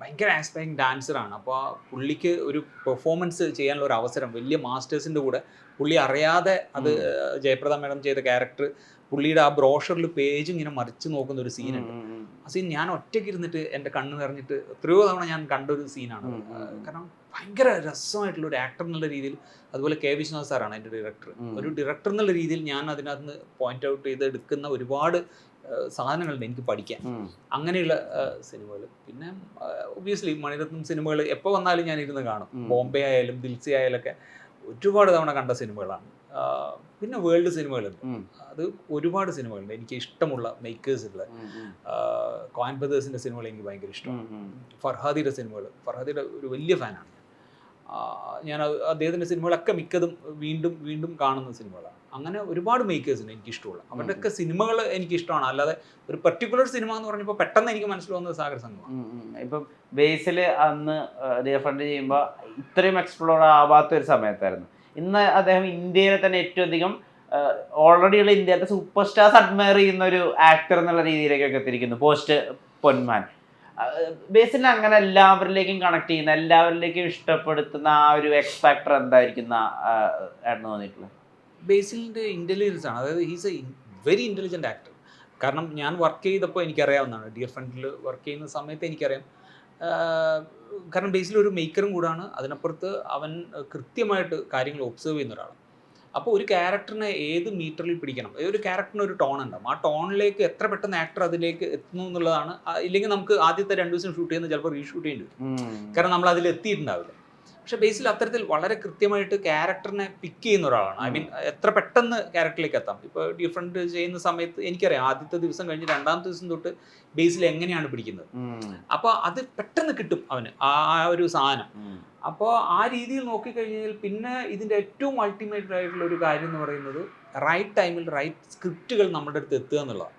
ഭയങ്കര ആസ്പയറിംഗ് ഡാൻസറാണ്. അപ്പോൾ പുള്ളിക്ക് ഒരു പെർഫോമൻസ് ചെയ്യാനുള്ള ഒരു അവസരം വലിയ മാസ്റ്റേഴ്സിന്റെ കൂടെ പുള്ളി അറിയാതെ, അത് ജയപ്രദ മാഡം ചെയ്ത ക്യാരക്ടർ, പുള്ളിയുടെ ആ ബ്രോഷറിൽ പേജ് ഇങ്ങനെ മറിച്ച് നോക്കുന്ന ഒരു സീനുണ്ട്. ആ സീൻ ഞാൻ ഒറ്റയ്ക്ക് ഇരുന്നിട്ട് എൻ്റെ കണ്ണ് നിറഞ്ഞിട്ട് എത്രയോ തവണ ഞാൻ കണ്ടൊരു സീനാണ്. കാരണം ഭയങ്കര രസമായിട്ടുള്ള ഒരു ആക്ടർ എന്നുള്ള രീതിയിൽ. അതുപോലെ കെ വിശ്വനാഥ് സാറാണ് എൻ്റെ ഡയറക്ടർ. ഒരു ഡയറക്ടർ എന്നുള്ള രീതിയിൽ ഞാൻ അതിനകത്ത് നിന്ന് പോയിന്റ് ഔട്ട് ചെയ്ത് എടുക്കുന്ന ഒരുപാട് സാധനങ്ങളുണ്ട് എനിക്ക് പഠിക്കാൻ. അങ്ങനെയുള്ള സിനിമകൾ. പിന്നെ ഒബ്വിയസ്ലി മണിരത്നം സിനിമകൾ എപ്പോൾ വന്നാലും ഞാൻ ഇരുന്ന് കാണും. ബോംബെ ആയാലും ദിൽസി ആയാലൊക്കെ ഒരുപാട് തവണ കണ്ട സിനിമകളാണ്. പിന്നെ വേൾഡ് സിനിമകളുണ്ട്, അത് ഒരുപാട് സിനിമകളുണ്ട് എനിക്ക് ഇഷ്ടമുള്ള മേക്കേഴ്സുള്ള. കോയൻ ബ്രദേഴ്സിൻ്റെ സിനിമകൾ എനിക്ക് ഭയങ്കര ഇഷ്ടമാണ്. ഫർഹാദിയുടെ സിനിമകൾ, ഫർഹാദിയുടെ ഒരു വലിയ ഫാനാണ് ഞാൻ. അദ്ദേഹത്തിൻ്റെ സിനിമകളൊക്കെ മിക്കതും വീണ്ടും വീണ്ടും കാണുന്ന സിനിമകളാണ്. അങ്ങനെ ഒരുപാട് മേക്കേഴ്സുണ്ട് എനിക്കിഷ്ടമുള്ള. അവരുടെയൊക്കെ സിനിമകൾ എനിക്കിഷ്ടമാണ്. അല്ലാതെ ഒരു പെർട്ടിക്കുലർ സിനിമ എന്ന് പറഞ്ഞപ്പോൾ പെട്ടെന്ന് എനിക്ക് മനസ്സിൽ വന്നത് സാഗർ സംഗമമാണ്. ഇപ്പം ബേസിൽ അന്ന് ഫണ്ട് ചെയ്യുമ്പോൾ ഇത്രയും എക്സ്പ്ലോർ ആവാത്ത ഒരു സമയത്തായിരുന്നു. ഇന്ന് അദ്ദേഹം ഇന്ത്യയിലെ തന്നെ ഏറ്റവും അധികം ഓൾറെഡി ഉള്ള ഇന്ത്യയിലത്തെ സൂപ്പർ സ്റ്റാർസ് അഡ്മയർ ചെയ്യുന്ന ഒരു ആക്ടർ എന്നുള്ള രീതിയിലേക്കൊക്കെ എത്തിയിരിക്കുന്നു പോസ്റ്റ് പൊന്മാൻ. ബേസിൽ അങ്ങനെ എല്ലാവരിലേക്കും കണക്ട് ചെയ്യുന്ന, എല്ലാവരിലേക്കും ഇഷ്ടപ്പെടുത്തുന്ന ആ ഒരു എക്സ് ഫാക്ടർ എന്തായിരിക്കുന്ന ആയിരുന്നു തോന്നിയിട്ടുള്ളത്? ബേസിലിൻ്റെ ഇൻ്റലിജൻസ് ആണ്. അതായത് he's A very intelligent actor. കാരണം ഞാൻ വർക്ക് ചെയ്തപ്പോൾ എനിക്കറിയാവുന്നതാണ്, ഡിയർ ഫ്രണ്ടിൽ വർക്ക് ചെയ്യുന്ന സമയത്ത് എനിക്കറിയാം. കാരണം ബേസിൽ ഒരു മേക്കറും കൂടാണ്. അതിനപ്പുറത്ത് അവൻ കൃത്യമായിട്ട് കാര്യങ്ങൾ ഒബ്സർവ് ചെയ്യുന്ന ഒരാളാണ്. അപ്പോൾ ഒരു ക്യാരക്ടറിനെ ഏത് മീറ്ററിൽ പിടിക്കണം, ഒരു ക്യാരക്ടറിന് ഒരു ടോൺ ഉണ്ടാവും. ആ ടോണിലേക്ക് എത്ര പെട്ടെന്ന് ആക്ടർ അതിലേക്ക് എത്തുന്നു എന്നുള്ളതാണ്. ഇല്ലെങ്കിൽ നമുക്ക് ആദ്യത്തെ 2 ദിവസം ഷൂട്ട് ചെയ്യുന്നത് ചിലപ്പോൾ റീഷൂട്ട് ചെയ്യേണ്ടി വരും, കാരണം നമ്മൾ അതിൽ എത്തിയിട്ടുണ്ടാവില്ല. പക്ഷെ ബേസിൽ അത്തരത്തിൽ വളരെ കൃത്യമായിട്ട് ക്യാരക്ടറിനെ പിക്ക് ചെയ്യുന്ന ഒരാളാണ്. ഐ മീൻ എത്ര പെട്ടെന്ന് ക്യാരക്ടറിലേക്ക് എത്താം. ഇപ്പോൾ ഡിഫറെൻറ്റ് ചെയ്യുന്ന സമയത്ത് എനിക്കറിയാം ആദ്യത്തെ ദിവസം കഴിഞ്ഞ് 2ാമത്തെ ദിവസം തൊട്ട് ബേസിൽ എങ്ങനെയാണ് പിടിക്കുന്നത്. അപ്പോൾ അത് പെട്ടെന്ന് കിട്ടും അവന് ആ ഒരു സാധനം. അപ്പോൾ ആ രീതിയിൽ നോക്കിക്കഴിഞ്ഞാൽ പിന്നെ ഇതിൻ്റെ ഏറ്റവും അൾട്ടിമേറ്റ് ആയിട്ടുള്ള ഒരു കാര്യം എന്ന് പറയുന്നത് റൈറ്റ് ടൈമിൽ റൈറ്റ് സ്ക്രിപ്റ്റുകൾ നമ്മുടെ അടുത്ത് എത്തുക എന്നുള്ളതാണ്.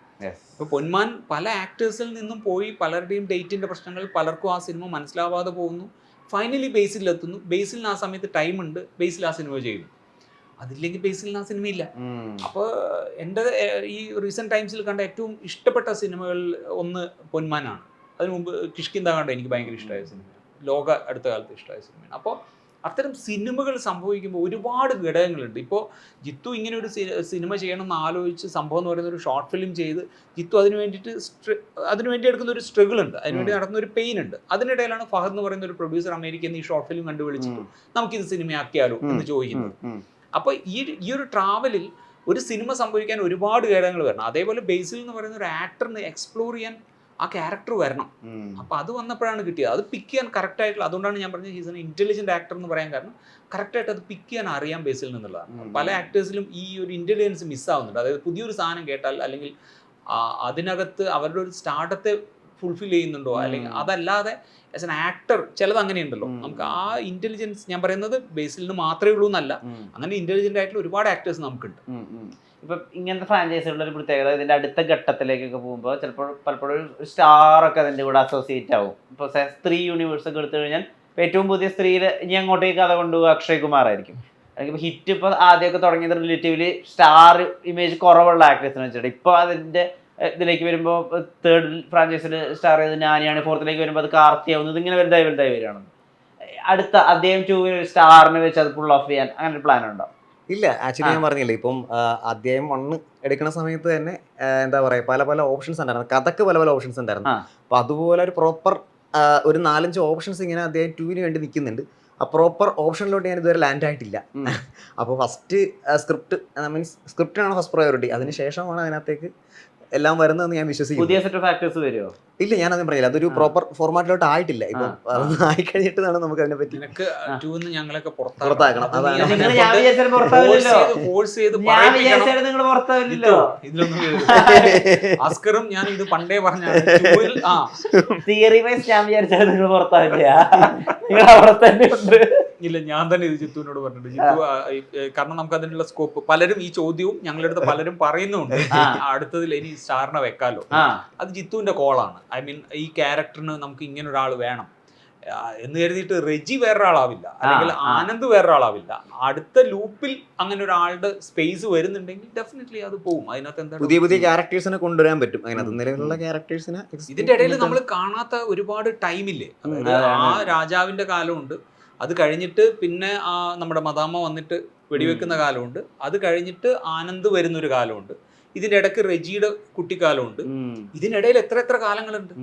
ഇപ്പോൾ പൊന്മാൻ പല ആക്ടേഴ്സിൽ നിന്നും പോയി, പലരുടെയും ഡേറ്റിൻ്റെ പ്രശ്നങ്ങൾ, പലർക്കും ആ സിനിമ മനസ്സിലാവാതെ പോകുന്നു. ഫൈനലി ബേസിലെത്തുന്നു. ബേസിലിന് ആ സമയത്ത് ടൈമുണ്ട്, ബേസിൽ ആ സിനിമ ചെയ്യുന്നു. അതില്ലെങ്കിൽ ബേസിൽ ആ സിനിമയില്ല. അപ്പോൾ എൻ്റെ ഈ റീസെൻറ്റ് ടൈംസിൽ കണ്ട ഏറ്റവും ഇഷ്ടപ്പെട്ട സിനിമകൾ ഒന്ന് പൊന്മാനാണ്. അതിന് മുമ്പ് കിഷ്കിന്ദ കണ്ട എനിക്ക് ഭയങ്കര ഇഷ്ടമായ സിനിമയാണ്, ലോക അടുത്ത കാലത്ത് ഇഷ്ടമായ സിനിമയാണ്. അപ്പോൾ അത്തരം സിനിമകൾ സംഭവിക്കുമ്പോൾ ഒരുപാട് ഘടകങ്ങളുണ്ട്. ഇപ്പോൾ ജിത്തു ഇങ്ങനെ ഒരു സിനിമ ചെയ്യണമെന്ന് ആലോചിച്ച് സംഭവം എന്ന് പറയുന്ന ഒരു ഷോർട്ട് ഫിലിം ചെയ്ത് ജിത്തു അതിന് വേണ്ടി എടുക്കുന്ന ഒരു സ്ട്രഗിൾ ഉണ്ട്, അതിനുവേണ്ടി നടക്കുന്ന ഒരു പെയിൻ ഉണ്ട്. അതിനിടയിലാണ് ഫഹദ് എന്ന് പറയുന്ന ഒരു പ്രൊഡ്യൂസർ അമേരിക്കയിൽ നിന്ന് ഈ ഷോർട്ട് ഫിലിം കണ്ടുപിടിച്ചിട്ട് നമുക്കിത് സിനിമയാക്കിയാലോ എന്ന് ചോദിക്കുന്നത്. അപ്പോൾ ഈ ഒരു ട്രാവലിൽ ഒരു സിനിമ സംഭവിക്കാൻ ഒരുപാട് ഘടകങ്ങൾ വരണം. അതേപോലെ ബേസിൽ എന്ന് പറയുന്ന ഒരു ആക്ടറിന് എക്സ്പ്ലോർ ചെയ്യാൻ ആ ക്യാരക്ടർ വരണം. അപ്പോൾ അത് വന്നപ്പോഴാണ് കിട്ടിയത്. അത് പിക്ക് ചെയ്യാൻ കറക്റ്റായിട്ടുള്ള, അതുകൊണ്ടാണ് ഞാൻ പറഞ്ഞത് ഹീസ് എൻ ഇൻ്റലിജൻറ്റ് ആക്ടർ എന്ന് പറയാൻ കാരണം കറക്റ്റായിട്ട് അത് പിക്ക് ചെയ്യാൻ അറിയാം ബേസിൽ നിന്നുള്ളതാണ്. പല ആക്ടേഴ്സിലും ഈ ഒരു ഇൻ്റലിജൻസ് മിസ്സാവുന്നുണ്ട്. അതായത് പുതിയൊരു സാധനം കേട്ടാൽ അല്ലെങ്കിൽ അതിനകത്ത് അവരുടെ ഒരു സ്റ്റാർട്ടത്തെ ഫുൾഫിൽ ചെയ്യുന്നുണ്ടോ, അല്ലെങ്കിൽ അതല്ലാതെ ആസ് എൻ ആക്ടർ ചിലത് അങ്ങനെയുണ്ടല്ലോ. നമുക്ക് ആ ഇൻ്റലിജൻസ്, ഞാൻ പറയുന്നത് ബേസിൽ നിന്ന് മാത്രമേ ഉള്ളൂ എന്നല്ല, അങ്ങനെ ഇൻ്റലിജൻ്റ് ആയിട്ടുള്ള ഒരുപാട് ആക്ടേഴ്സ് നമുക്കുണ്ട്. ഇപ്പം ഇങ്ങനത്തെ ഫ്രാഞ്ചൈസികളുടെ ഒരു പ്രത്യേകത, ഇതിൻ്റെ അടുത്ത ഘട്ടത്തിലേക്കൊക്കെ പോകുമ്പോൾ പലപ്പോഴും ഒരു സ്റ്റാറൊക്കെ അതിൻ്റെ കൂടെ അസോസിയേറ്റ് ആവും. ഇപ്പോൾ സ്ത്രീ യൂണിവേഴ്സ് ഒക്കെ എടുത്തു കഴിഞ്ഞാൽ ഏറ്റവും പുതിയ സ്ത്രീയിൽ ഇനി അങ്ങോട്ടേക്ക് കഥ കൊണ്ടുപോകുക അക്ഷയ് കുമാർ ആയിരിക്കും. അല്ലെങ്കിൽ ഇപ്പോൾ ഹിറ്റ് ഇപ്പോൾ ആദ്യമൊക്കെ തുടങ്ങിയത് റിലേറ്റീവ്ലി സ്റ്റാർ ഇമേജ് കുറവുള്ള ആക്ടേഴ്സിനെ വെച്ചിട്ട്, ഇപ്പോൾ അതിൻ്റെ ഇതിലേക്ക് വരുമ്പോൾ തേർഡ് ഫ്രാഞ്ചൈസിൽ സ്റ്റാർ ചെയ്ത് നാനിയാണ്, ഫോർത്തിലേക്ക് വരുമ്പോൾ അത് കാർത്തിയാവുന്നത്, ഇങ്ങനെ വലുതായി വരികയാണ്. അടുത്ത അദ്ദേഹം 2 സ്റ്റാറിനെ വെച്ച് അത് പുൾ ഓഫ് ചെയ്യാൻ അങ്ങനെ ഒരു പ്ലാൻ ഉണ്ടോ? ഇല്ല, ആക്ച്വലി ഞാൻ പറഞ്ഞില്ലേ, ഇപ്പം അധ്യായം 1 എടുക്കുന്ന സമയത്ത് തന്നെ എന്താ പറയുക, പല ഓപ്ഷൻസ് ഉണ്ടായിരുന്നു, കഥക്ക് പല ഓപ്ഷൻസ് ഉണ്ടായിരുന്നു. അപ്പോൾ അതുപോലെ ഒരു പ്രോപ്പർ ഒരു 4-5 ഓപ്ഷൻസ് ഇങ്ങനെ അധ്യായം 2 വേണ്ടി നിൽക്കുന്നുണ്ട്. ആ പ്രോപ്പർ ഓപ്ഷനിലോട്ട് ഞാൻ ഇതുവരെ ലാൻഡ് ആയിട്ടില്ല. അപ്പോൾ ഫസ്റ്റ് സ്ക്രിപ്റ്റിനാണ് ഫസ്റ്റ് പ്രയോറിറ്റി, അതിനുശേഷമാണ് അതിനകത്തേക്ക് എല്ലാം വരുന്നതെന്ന് ഞാൻ വിശ്വസിക്കുന്നു. പുതിയ സെറ്റ് ഓഫ് ഫാക്ടേഴ്സ് വരുമോ? ഇല്ല, ഞാനതും പറഞ്ഞില്ല, അതൊരു പ്രോപ്പർ ഫോർമാറ്റിലോട്ട് ആയിട്ടില്ല. ഇപ്പൊ ആയിക്കഴിഞ്ഞിട്ടാണ് നമുക്ക് അതിനെ പറ്റി ഞങ്ങളൊക്കെ പുറത്താക്കണം. അസ്കറും ഞാൻ ഇത് പണ്ടേ പറഞ്ഞ ഇല്ല, ഞാൻ തന്നെ ഇത് ജിത്തുവിനോട് പറഞ്ഞിട്ടുണ്ട്. ജിത്തു, കാരണം നമുക്ക് അതിനുള്ള സ്കോപ്പ്, പലരും ഈ ചോദ്യവും ഞങ്ങളുടെ അടുത്ത് പലരും പറയുന്നുണ്ട്, അടുത്തതിൽ ഇനി സ്റ്റാറിനെ വെക്കാലോ. അത് ജിത്തുവിന്റെ കോളാണ്. ഐ മീൻ, ഈ ക്യാരക്ടറിന് നമുക്ക് ഇങ്ങനെ ഒരാൾ വേണം എന്ന് കരുതിയിട്ട് റെജി വേറൊരാളാവില്ല, അല്ലെങ്കിൽ ആനന്ദ് വേറൊരാളാവില്ല. അടുത്ത ലൂപ്പിൽ അങ്ങനെ ഒരാളുടെ സ്പേസ് വരുന്നുണ്ടെങ്കിൽ ഡെഫിനറ്റ്ലി അത് പോകും. അതിനകത്ത് എന്താ പുതിയ ക്യാരക്ടേഴ്സിനെ കൊണ്ടുവരാൻ പറ്റും. അതിനകത്ത് നിലവിലുള്ള ക്യാരക്ടേഴ്സിനെ ഇതിന്റെ ഇടയിൽ നമ്മൾ കാണാത്ത ഒരുപാട് ടൈമില്ലേ. അതായത് ആ രാജാവിന്റെ കാലമുണ്ട്, അത് കഴിഞ്ഞിട്ട് പിന്നെ നമ്മുടെ മദാമ്മ വന്നിട്ട് വെടിവെക്കുന്ന കാലമുണ്ട്, അത് കഴിഞ്ഞിട്ട് ആനന്ദ് വരുന്നൊരു കാലമുണ്ട്, ഇതിന്റെ ഇടയ്ക്ക് റെജിയുടെ കുട്ടിക്കാലമുണ്ട്. ഇതിനിടയിൽ എത്ര കാലങ്ങളുണ്ട്.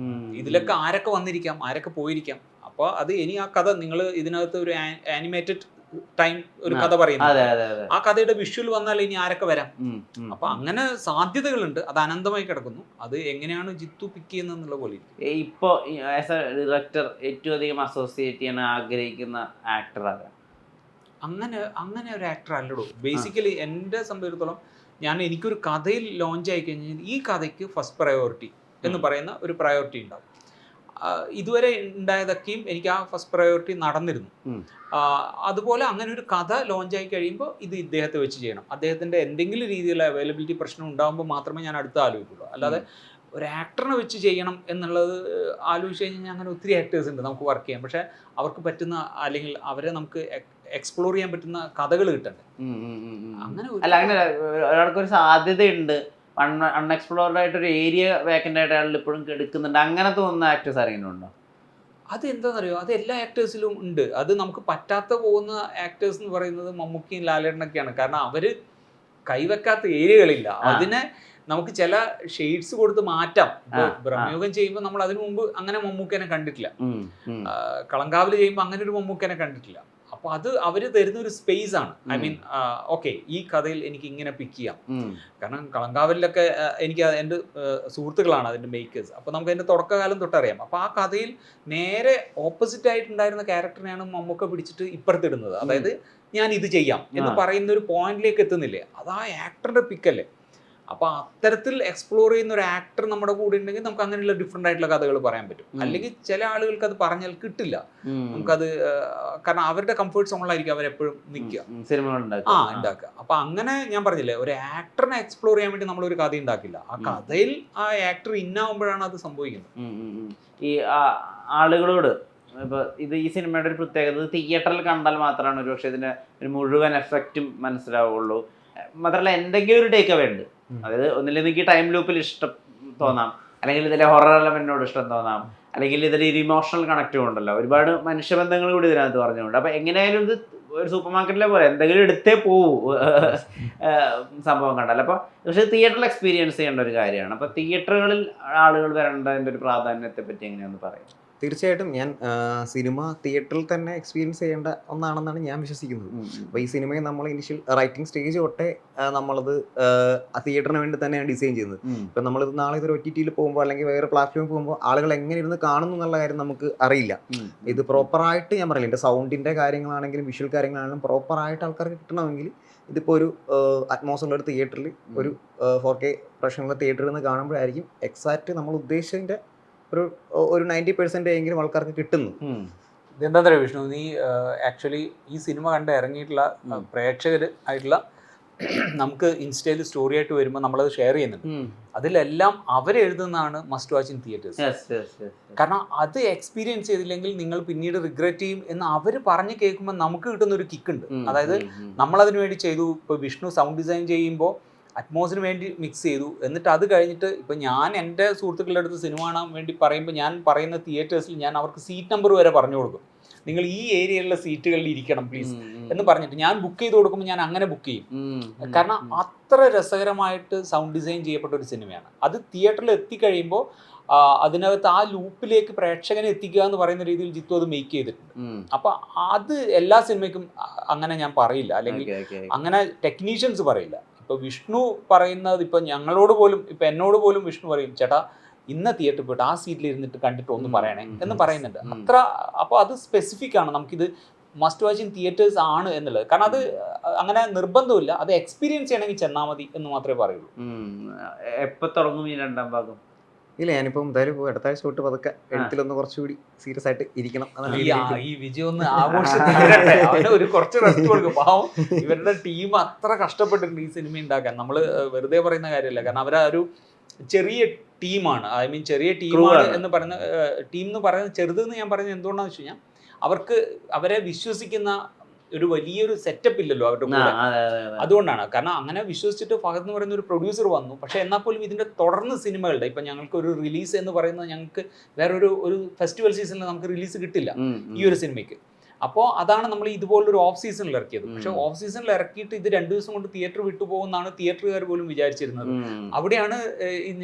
ഇതിലൊക്കെ ആരൊക്കെ വന്നിരിക്കാം, ആരൊക്കെ പോയിരിക്കാം. അപ്പോൾ അത് ഇനി ആ കഥ നിങ്ങൾ ഇതിനകത്ത് ഒരു ആനിമേറ്റഡ് ടൈം ഒരു കഥ പറയുന്നത്, ആ കഥയുടെ വിഷ്വൽ വന്നാൽ ഇനി ആരൊക്കെ വരാം. അപ്പൊ അങ്ങനെ സാധ്യതകളുണ്ട്, അത് അനന്തമായി കിടക്കുന്നു. അത് എങ്ങനെയാണ് ജിത്തു പിക്ക് ചെയ്യുന്നത് എന്നുള്ള പോലെ. ഇപ്പൊ ആസ് എ ഡയറക്ടർ ഏറ്റവും അധികം അസോസിയേറ്റ് ചെയ്യാൻ ആഗ്രഹിക്കുന്ന ആക്ടർ ആരാ? അങ്ങനെ ഒരു ആക്ടർ അല്ലടോ. ബേസിക്കലി എൻ്റെ സംബന്ധിച്ചിടത്തോളം എനിക്കൊരു കഥയിൽ ലോഞ്ച് ആയി കഴിഞ്ഞാൽ ഈ കഥയ്ക്ക് ഫസ്റ്റ് പ്രയോറിറ്റി എന്ന് പറയുന്ന ഒരു പ്രയോറിറ്റി ഉണ്ടാവും. ഇതുവരെ ഉണ്ടായതൊക്കെയും എനിക്ക് ആ ഫസ്റ്റ് പ്രയോറിറ്റി നടന്നിരുന്നു. അതുപോലെ അങ്ങനെ ഒരു കഥ ലോഞ്ചായി കഴിയുമ്പോൾ ഇത് ഇദ്ദേഹത്തെ വെച്ച് ചെയ്യണം, അദ്ദേഹത്തിൻ്റെ എന്തെങ്കിലും രീതിയിലുള്ള അവൈലബിലിറ്റി പ്രശ്നം ഉണ്ടാകുമ്പോൾ മാത്രമേ ഞാൻ അടുത്ത് ആലോചിക്കുള്ളൂ. അല്ലാതെ ഒരു ആക്ടറിനെ വെച്ച് ചെയ്യണം എന്നുള്ളത് ആലോചിച്ച് കഴിഞ്ഞാൽ അങ്ങനെ ഒത്തിരി ആക്ടേഴ്സ് ഉണ്ട് നമുക്ക് വർക്ക് ചെയ്യാം. പക്ഷേ അവർക്ക് പറ്റുന്ന, അല്ലെങ്കിൽ അവരെ നമുക്ക് എക്സ്പ്ലോർ ചെയ്യാൻ പറ്റുന്ന കഥകൾ കിട്ടണ്ടേ. അങ്ങനെ ഒരാൾക്കൊരു സാധ്യതയുണ്ട്, അൺഎക്സ്പ്ലോർഡ് ആയിട്ടൊരു ഏരിയ വേക്കൻ്റ് ആയിട്ട് അയാൾ ഇപ്പോഴും എടുക്കുന്നുണ്ട്, അങ്ങനെ തോന്നുന്ന ആക്ടേഴ്സ് ആരെങ്കിലും ഉണ്ടോ? അത് എന്താണെന്നറിയോ, അത് എല്ലാ ആക്ടേഴ്സിലും ഉണ്ട്. അത് നമുക്ക് പറ്റാത്ത പോകുന്ന ആക്ടേഴ്സ് എന്ന് പറയുന്നത് മമ്മൂക്കിയും ലാലേട്ടനൊക്കെയാണ്. കാരണം അവർ കൈവെക്കാത്ത ഏരിയകളില്ല. അതിനെ നമുക്ക് ചില ഷെയ്ഡ്സ് കൊടുത്ത് മാറ്റാം. ബ്രഹ്മയുഗം ചെയ്യുമ്പോൾ നമ്മൾ അതിനു മുമ്പ് അങ്ങനെ മമ്മൂക്കനെ കണ്ടിട്ടില്ല, കളങ്കാവിൽ ചെയ്യുമ്പോൾ അങ്ങനെ ഒരു മമ്മൂക്കനെ കണ്ടിട്ടില്ല. അപ്പോൾ അത് അവർ തരുന്ന ഒരു സ്പേസ് ആണ്. ഐ മീൻ, ഓക്കെ, ഈ കഥയിൽ എനിക്ക് ഇങ്ങനെ പിക്ക് ചെയ്യാം. കാരണം കളങ്കാവിലൊക്കെ എനിക്ക് എൻ്റെ സുഹൃത്തുക്കളാണ് അതിൻ്റെ മേക്കേഴ്സ്. അപ്പോൾ നമുക്ക് അതിൻ്റെ തുടക്കകാലം തൊട്ടറിയാം. അപ്പോൾ ആ കഥയിൽ നേരെ ഓപ്പോസിറ്റ് ആയിട്ടുണ്ടായിരുന്ന ക്യാരക്ടറിനെയാണ് മമ്മൂക്ക പിടിച്ചിട്ട് ഇപ്പുറത്തിടുന്നത്. അതായത് ഞാൻ ഇത് ചെയ്യാം എന്ന് പറയുന്ന ഒരു പോയിന്റിലേക്ക് എത്തുന്നില്ലേ, അത് ആ ആക്ടറിൻ്റെ പിക്കല്ലേ. അപ്പോൾ അത്തരത്തിൽ എക്സ്പ്ലോർ ചെയ്യുന്ന ഒരു ആക്ടർ നമ്മുടെ കൂടെ ഉണ്ടെങ്കിൽ നമുക്ക് അങ്ങനെയുള്ള ഡിഫറെൻ്റ് ആയിട്ടുള്ള കഥകൾ പറയാൻ പറ്റും. അല്ലെങ്കിൽ ചില ആളുകൾക്ക് അത് പറഞ്ഞാൽ കിട്ടില്ല നമുക്കത്, കാരണം അവരുടെ കംഫർട്ട് സോണിലായിരിക്കും അവരെപ്പോഴും നിൽക്കുക, ഉണ്ടാക്കുക. അപ്പോൾ അങ്ങനെ ഞാൻ പറഞ്ഞില്ലേ, ഒരു ആക്ടറിനെ എക്സ്പ്ലോർ ചെയ്യാൻ വേണ്ടി നമ്മളൊരു കഥ ഉണ്ടാക്കില്ല, ആ കഥയിൽ ആ ആക്ടർ ഇന്നാവുമ്പോഴാണ് അത് സംഭവിക്കുന്നത്. ഈ ആളുകളോട് ഇപ്പോൾ ഈ സിനിമയുടെ ഒരു പ്രത്യേകത തിയേറ്ററിൽ കണ്ടാൽ മാത്രമാണ് ഒരു പക്ഷേ ഇതിൻ്റെ ഒരു മുഴുവൻ എഫക്റ്റും മനസ്സിലാവുള്ളൂ. മാത്രമല്ല എന്തെങ്കിലും ഒരു ടേക്ക് അവേ ഉണ്ട്. അതായത് ഒന്നില്ലെങ്കിൽ എനിക്ക് ടൈം ലൂപ്പിൽ ഇഷ്ടം തോന്നാം, അല്ലെങ്കിൽ ഇതിലെ ഹൊറർ എലമെന്റിനോട് ഇഷ്ടം തോന്നാം, അല്ലെങ്കിൽ ഇതിൽ ഒരു ഇമോഷണൽ കണക്റ്റും ഉണ്ടല്ലോ, ഒരുപാട് മനുഷ്യബന്ധങ്ങൾ കൂടി ഇതിനകത്ത് പറഞ്ഞുകൊണ്ട്. അപ്പം എങ്ങനെയായാലും ഇത് ഒരു സൂപ്പർ മാർക്കറ്റിലെ പോലെ എന്തെങ്കിലും എടുത്തേ പോവൂ സംഭവം കണ്ടാൽ. അപ്പോൾ പക്ഷേ തിയേറ്ററിൽ എക്സ്പീരിയൻസ് ചെയ്യേണ്ട ഒരു കാര്യമാണ്. അപ്പോൾ തിയേറ്ററുകളിൽ ആളുകൾ വരേണ്ടതിൻ്റെ ഒരു പ്രാധാന്യത്തെ പറ്റി എങ്ങനെയാണെന്ന് പറയും? തീർച്ചയായിട്ടും ഞാൻ സിനിമ തിയേറ്ററിൽ തന്നെ എക്സ്പീരിയൻസ് ചെയ്യേണ്ട ഒന്നാണെന്നാണ് ഞാൻ വിശ്വസിക്കുന്നത്. അപ്പോൾ ഈ സിനിമയെ നമ്മൾ ഇനിഷ്യൽ റൈറ്റിംഗ് സ്റ്റേജ് തൊട്ടേ നമ്മളത് തിയേറ്ററിന് വേണ്ടി തന്നെയാണ് ഡിസൈൻ ചെയ്യുന്നത്. ഇപ്പം നമ്മളിത് നാളെ ഇതൊരു OTT-ൽ പോകുമ്പോൾ അല്ലെങ്കിൽ വേറെ പ്ലാറ്റ്ഫോമിൽ പോകുമ്പോൾ ആളുകൾ എങ്ങനെ ഇരുന്ന് കാണുന്നു എന്നുള്ള കാര്യം നമുക്ക് അറിയില്ല. ഇത് പ്രോപ്പറായിട്ട് ഞാൻ പറയില്ല, എൻ്റെ സൗണ്ടിൻ്റെ കാര്യങ്ങളാണെങ്കിലും വിഷ്വൽ കാര്യങ്ങളാണെങ്കിലും പ്രോപ്പറായിട്ട് ആൾക്കാർക്ക് കിട്ടണമെങ്കിൽ ഇതിപ്പോൾ ഒരു അറ്റ്മോസ്ഫിയർ ഒരു തിയേറ്ററിൽ ഒരു 4K പ്രൊഫഷണൽ തിയേറ്ററിൽ നിന്ന് കാണുമ്പോഴായിരിക്കും എക്സാക്റ്റ് നമ്മൾ ഉദ്ദേശിച്ചതിൻ്റെ ഒരു 90% എങ്കിലും ആൾക്കാർക്ക് കിട്ടുന്നു. ഇതെന്താ പറയുക വിഷ്ണു, നീ ആക്ച്വലി ഈ സിനിമ കണ്ട് ഇറങ്ങിയിട്ടുള്ള പ്രേക്ഷകർ ആയിട്ടുള്ള നമുക്ക് ഇൻസ്റ്റയിൽ സ്റ്റോറി ആയിട്ട് വരുമ്പോൾ നമ്മളത് ഷെയർ ചെയ്യുന്നുണ്ട്. അതിലെല്ലാം അവരെഴുതുന്നതാണ് മസ്റ്റ് വാച്ച് ഇൻ തിയേറ്റേഴ്സ്. കാരണം അത് എക്സ്പീരിയൻസ് ചെയ്തില്ലെങ്കിൽ നിങ്ങൾ പിന്നീട് റിഗ്രറ്റ് ചെയ്യും എന്ന് അവർ പറഞ്ഞ് കേൾക്കുമ്പോൾ നമുക്ക് കിട്ടുന്ന ഒരു കിക്കുണ്ട്. അതായത് നമ്മളതിനു വേണ്ടി ചെയ്തു. ഇപ്പോൾ വിഷ്ണു സൗണ്ട് ഡിസൈൻ ചെയ്യുമ്പോൾ അറ്റ്മോസിന് വേണ്ടി മിക്സ് ചെയ്തു, എന്നിട്ട് അത് കഴിഞ്ഞിട്ട് ഇപ്പം ഞാൻ എൻ്റെ സുഹൃത്തുക്കളുടെ അടുത്ത് സിനിമ കാണാൻ വേണ്ടി പറയുമ്പോൾ ഞാൻ പറയുന്ന തിയേറ്റേഴ്സിൽ ഞാൻ അവർക്ക് സീറ്റ് നമ്പർ വരെ പറഞ്ഞു കൊടുക്കും. നിങ്ങൾ ഈ ഏരിയയിലുള്ള സീറ്റുകളിൽ ഇരിക്കണം പ്ലീസ് എന്ന് പറഞ്ഞിട്ട് ഞാൻ ബുക്ക് ചെയ്ത് കൊടുക്കുമ്പോൾ ഞാൻ അങ്ങനെ ബുക്ക് ചെയ്യും. കാരണം അത്ര രസകരമായിട്ട് സൗണ്ട് ഡിസൈൻ ചെയ്യപ്പെട്ട ഒരു സിനിമയാണ്. അത് തിയേറ്ററിൽ എത്തിക്കഴിയുമ്പോൾ അതിനകത്ത് ആ ലൂപ്പിലേക്ക് പ്രേക്ഷകനെ എത്തിക്കുക എന്ന് പറയുന്ന രീതിയിൽ ജിത്തു അത് മേക്ക് ചെയ്തിട്ടുണ്ട്. അപ്പം അത് എല്ലാ സിനിമയ്ക്കും അങ്ങനെ ഞാൻ പറയില്ല, അല്ലെങ്കിൽ അങ്ങനെ ടെക്നീഷ്യൻസ് പറയില്ല. ഇപ്പോൾ വിഷ്ണു പറയുന്നത് ഇപ്പം ഞങ്ങളോട് പോലും, ഇപ്പം എന്നോട് പോലും വിഷ്ണു പറയും, ചേട്ടാ ഇന്ന തിയേറ്ററിൽ പോയിട്ട് ആ സീറ്റിൽ ഇരുന്നിട്ട് കണ്ടിട്ട് ഒന്ന് പറയണേ എന്ന് പറയുന്നുണ്ട്. അത്ര അപ്പോൾ അത് സ്പെസിഫിക് ആണ്, നമുക്കിത് മസ്റ്റ് വാച്ച് ഇൻ തിയേറ്റേഴ്സ് ആണ് എന്നുള്ളത്. കാരണം അത് അങ്ങനെ നിർബന്ധമില്ല, അത് എക്സ്പീരിയൻസ് ചെയ്യണമെങ്കിൽ ചെന്നാൽ മതി എന്ന് മാത്രമേ പറയുള്ളൂ. എപ്പോൾ തുടങ്ങും ഈ രണ്ടാം ഭാഗം? ഇല്ല, ഞാനിപ്പോൾ എന്തായാലും അടുത്ത ആഴ്ച തൊട്ട് പതുക്കെ എഴുത്തിലൊന്ന് കുറച്ചുകൂടി സീരിയസ് ആയിട്ട് ഇരിക്കണം. ഈ വിജയം ഒന്ന് ആഘോഷിച്ചിട്ട് അവന് ഒരു കുറച്ച് റെസ്റ്റ് കൊടുക്കും. പാവം ഇവരുടെ ടീം അത്ര കഷ്ടപ്പെട്ടിട്ടുണ്ട് ഈ സിനിമ ഉണ്ടാക്കാൻ. നമ്മൾ വെറുതെ പറയുന്ന കാര്യമല്ല. കാരണം അവരൊരു ചെറിയ ടീമാണ്, ഐ മീൻ ചെറിയ ടീമാണ് എന്ന് പറയുന്ന ടീം എന്ന് പറയുന്നത് ചെറുതെന്ന് ഞാൻ പറയുന്നത് എന്തുകൊണ്ടാണെന്ന് വെച്ച് കഴിഞ്ഞാൽ അവരെ വിശ്വസിക്കുന്ന ഒരു വലിയൊരു സെറ്റപ്പ് ഇല്ലല്ലോ അവരുടെ കൂടെ. അതുകൊണ്ടാണ്. കാരണം അങ്ങനെ വിശ്വസിച്ചിട്ട് ഫഹദ് എന്ന് പറയുന്ന ഒരു പ്രൊഡ്യൂസർ വന്നു. പക്ഷെ എന്നാൽ പോലും ഇതിന്റെ തുടർന്ന് സിനിമകളുടെ ഇപ്പം ഞങ്ങൾക്ക് ഒരു റിലീസ് എന്ന് പറയുന്നത് ഞങ്ങൾക്ക് വേറൊരു ഫെസ്റ്റിവൽ സീസണിൽ നമുക്ക് റിലീസ് കിട്ടില്ല ഈ ഒരു സിനിമയ്ക്ക്. അപ്പോൾ അതാണ് നമ്മൾ ഇതുപോലൊരു ഓഫ് സീസണിൽ ഇറക്കിയത്. പക്ഷെ ഓഫ് സീസണിൽ ഇറക്കിയിട്ട് ഇത് 2 ദിവസം കൊണ്ട് തിയേറ്റർ വിട്ടുപോകുന്നതാണ് തിയേറ്ററുകാർ പോലും വിചാരിച്ചിരുന്നത്. അവിടെയാണ്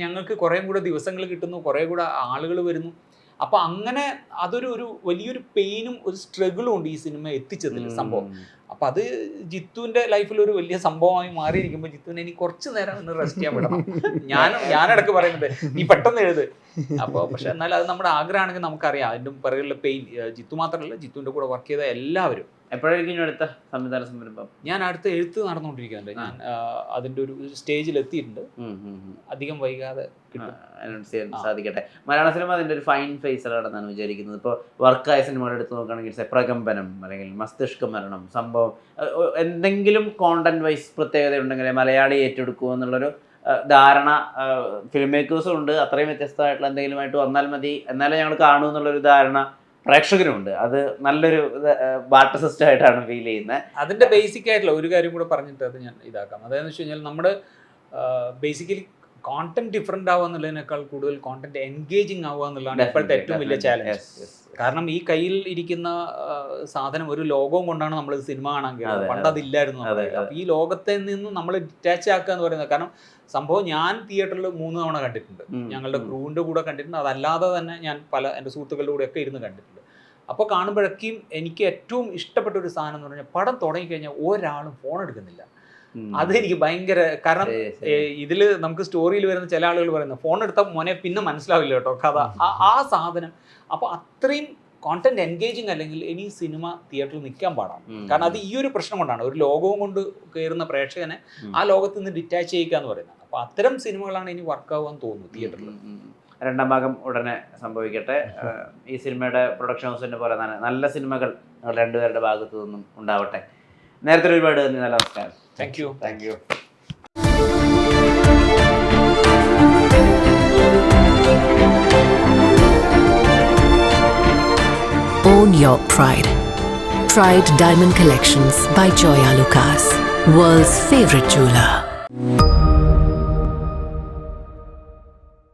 ഞങ്ങൾക്ക് കുറേ കൂടെ ദിവസങ്ങൾ കിട്ടുന്നു, കുറേ കൂടെ ആളുകൾ വരുന്നു. അപ്പോൾ അങ്ങനെ അതൊരു വലിയൊരു പെയിനും ഒരു സ്ട്രഗിളും ഉണ്ട് ഈ സിനിമ എത്തിച്ചതിൽ സംഭവം. അപ്പം അത് ജിത്തുവിൻ്റെ ലൈഫിൽ ഒരു വലിയ സംഭവമായി മാറിയിരിക്കുമ്പോൾ ജിത്തുവിനെ ഇനി കുറച്ച് നേരം ഒന്ന് റെസ്റ്റ് ചെയ്യാൻ വിടണം. ഞാനിടക്ക് പറയുന്നത് നീ പെട്ടെന്ന് എഴുത്. അപ്പോൾ പക്ഷെ എന്നാലും അത് നമ്മുടെ ആഗ്രഹമാണെങ്കിൽ നമുക്കറിയാം അതിൻ്റെ പിറകിലുള്ള പെയിൻ. ജിത്തു മാത്രമല്ല, ജിത്തുവിൻ്റെ കൂടെ വർക്ക് ചെയ്ത എല്ലാവരും. എപ്പോഴായിരിക്കും അടുത്ത സംവിധാന സംരംഭം? ഞാൻ അടുത്ത എഴുത്ത് നടന്നുകൊണ്ടിരിക്കുന്നുണ്ട്. ഞാൻ അതിൻ്റെ ഒരു സ്റ്റേജിൽ എത്തിയിട്ടുണ്ട്. അധികം വൈകാതെ അനൗൺസ് ചെയ്യാൻ സാധിക്കട്ടെ. മലയാള സിനിമ അതിൻ്റെ ഒരു ഫൈൻ ഫേസിലാണെന്നാണ് വിചാരിക്കുന്നത്. ഇപ്പോൾ വർക്കായ സിനിമകൾ എടുത്ത് നോക്കുകയാണെങ്കിൽ പ്രകമ്പനം അല്ലെങ്കിൽ മസ്തിഷ്ക മരണം സംഭവം എന്തെങ്കിലും കോണ്ടന്റ് വൈസ് പ്രത്യേകത ഉണ്ടെങ്കിൽ മലയാളി ഏറ്റെടുക്കുക എന്നുള്ളൊരു ധാരണ ഫിലിം മേക്കേഴ്സും ഉണ്ട്. അത്രയും വ്യത്യസ്തമായിട്ടുള്ള എന്തെങ്കിലുമായിട്ട് വന്നാൽ മതി, എന്നാലേ ഞങ്ങൾ കാണൂ എന്നുള്ളൊരു ധാരണ പ്രേക്ഷകരുമുണ്ട്. അത് നല്ലൊരു ബാട്ടർ സിസ്റ്റം ആയിട്ടാണ് ഫീൽ ചെയ്യുന്നത്. അതിൻ്റെ ബേസിക് ആയിട്ടുള്ള ഒരു കാര്യം കൂടെ പറഞ്ഞിട്ട് അത് ഞാൻ ഇതാക്കാം. അതായത് വെച്ച് കഴിഞ്ഞാൽ നമ്മുടെ ബേസിക്കലി കോണ്ടന്റ് ഡിഫറെൻ്റ് ആവുക എന്നുള്ളതിനേക്കാൾ കൂടുതൽ കോണ്ടന്റ് എൻഗേജിങ് ആവുക എന്നുള്ളതാണ് ഇപ്പോഴത്തെ ഏറ്റവും വലിയ ചാലഞ്ച്. കാരണം ഈ കയ്യിൽ ഇരിക്കുന്ന സാധനം ഒരു ലോകവും കൊണ്ടാണ് നമ്മൾ സിനിമ കാണാൻ കയറുന്നത്. പണ്ട് അതില്ലായിരുന്നു. അപ്പോൾ ഈ ലോകത്തെ നിന്നും നമ്മൾ ഡിറ്റാച്ച് ആക്കുക എന്ന് പറയുന്നത്, കാരണം സംഭവം ഞാൻ തിയേറ്ററിൽ 3 തവണ കണ്ടിട്ടുണ്ട്. ഞങ്ങളുടെ ക്രൂവിൻ്റെ കൂടെ കണ്ടിട്ടുണ്ട്. അതല്ലാതെ തന്നെ ഞാൻ എൻ്റെ സുഹൃത്തുക്കളുടെ കൂടെയൊക്കെ ഇരുന്ന് കണ്ടിട്ടുണ്ട്. അപ്പോൾ കാണുമ്പോഴേക്കും എനിക്ക് ഏറ്റവും ഇഷ്ടപ്പെട്ട ഒരു സാധനം എന്ന് പറഞ്ഞാൽ പടം തുടങ്ങിക്കഴിഞ്ഞാൽ ഒരാളും ഫോൺ എടുക്കുന്നില്ല. അതെനിക്ക് ഭയങ്കര, കാരണം ഇതിൽ നമുക്ക് സ്റ്റോറിയിൽ വരുന്ന ചില ആളുകൾ പറയുന്നത് ഫോൺ എടുത്താൽ മോനെ പിന്നെ മനസ്സിലാവില്ല കേട്ടോ കഥ, ആ സാധനം. അപ്പോൾ അത്രയും കോണ്ടന്റ് എൻഗേജിങ് അല്ലെങ്കിൽ ഇനി സിനിമ തിയേറ്ററിൽ നിൽക്കാൻ പാടാണ്. കാരണം അത് ഈ ഒരു പ്രശ്നം കൊണ്ടാണ്, ഒരു ലോകവും കൊണ്ട് കയറുന്ന പ്രേക്ഷകനെ ആ ലോകത്ത് നിന്ന് ഡിറ്റാച്ച് ചെയ്യുക എന്ന് പറയുന്നത്. അപ്പോൾ അത്തരം സിനിമകളാണ് ഇനി വർക്കാവാൻ തോന്നുന്നു തിയേറ്ററിൽ. രണ്ടാം ഭാഗം ഉടനെ സംഭവിക്കട്ടെ. ഈ സിനിമയുടെ പ്രൊഡക്ഷൻ ഹൗസിൻ്റെ പോലെ തന്നെ നല്ല സിനിമകൾ രണ്ടുപേരുടെ ഭാഗത്തു നിന്നും ഉണ്ടാവട്ടെ. നേരത്തെ ഒരുപാട് നല്ല നമസ്കാരം. Thank you. your pride. Pride Diamond Collections by Joya Lucas, world's favorite jeweler.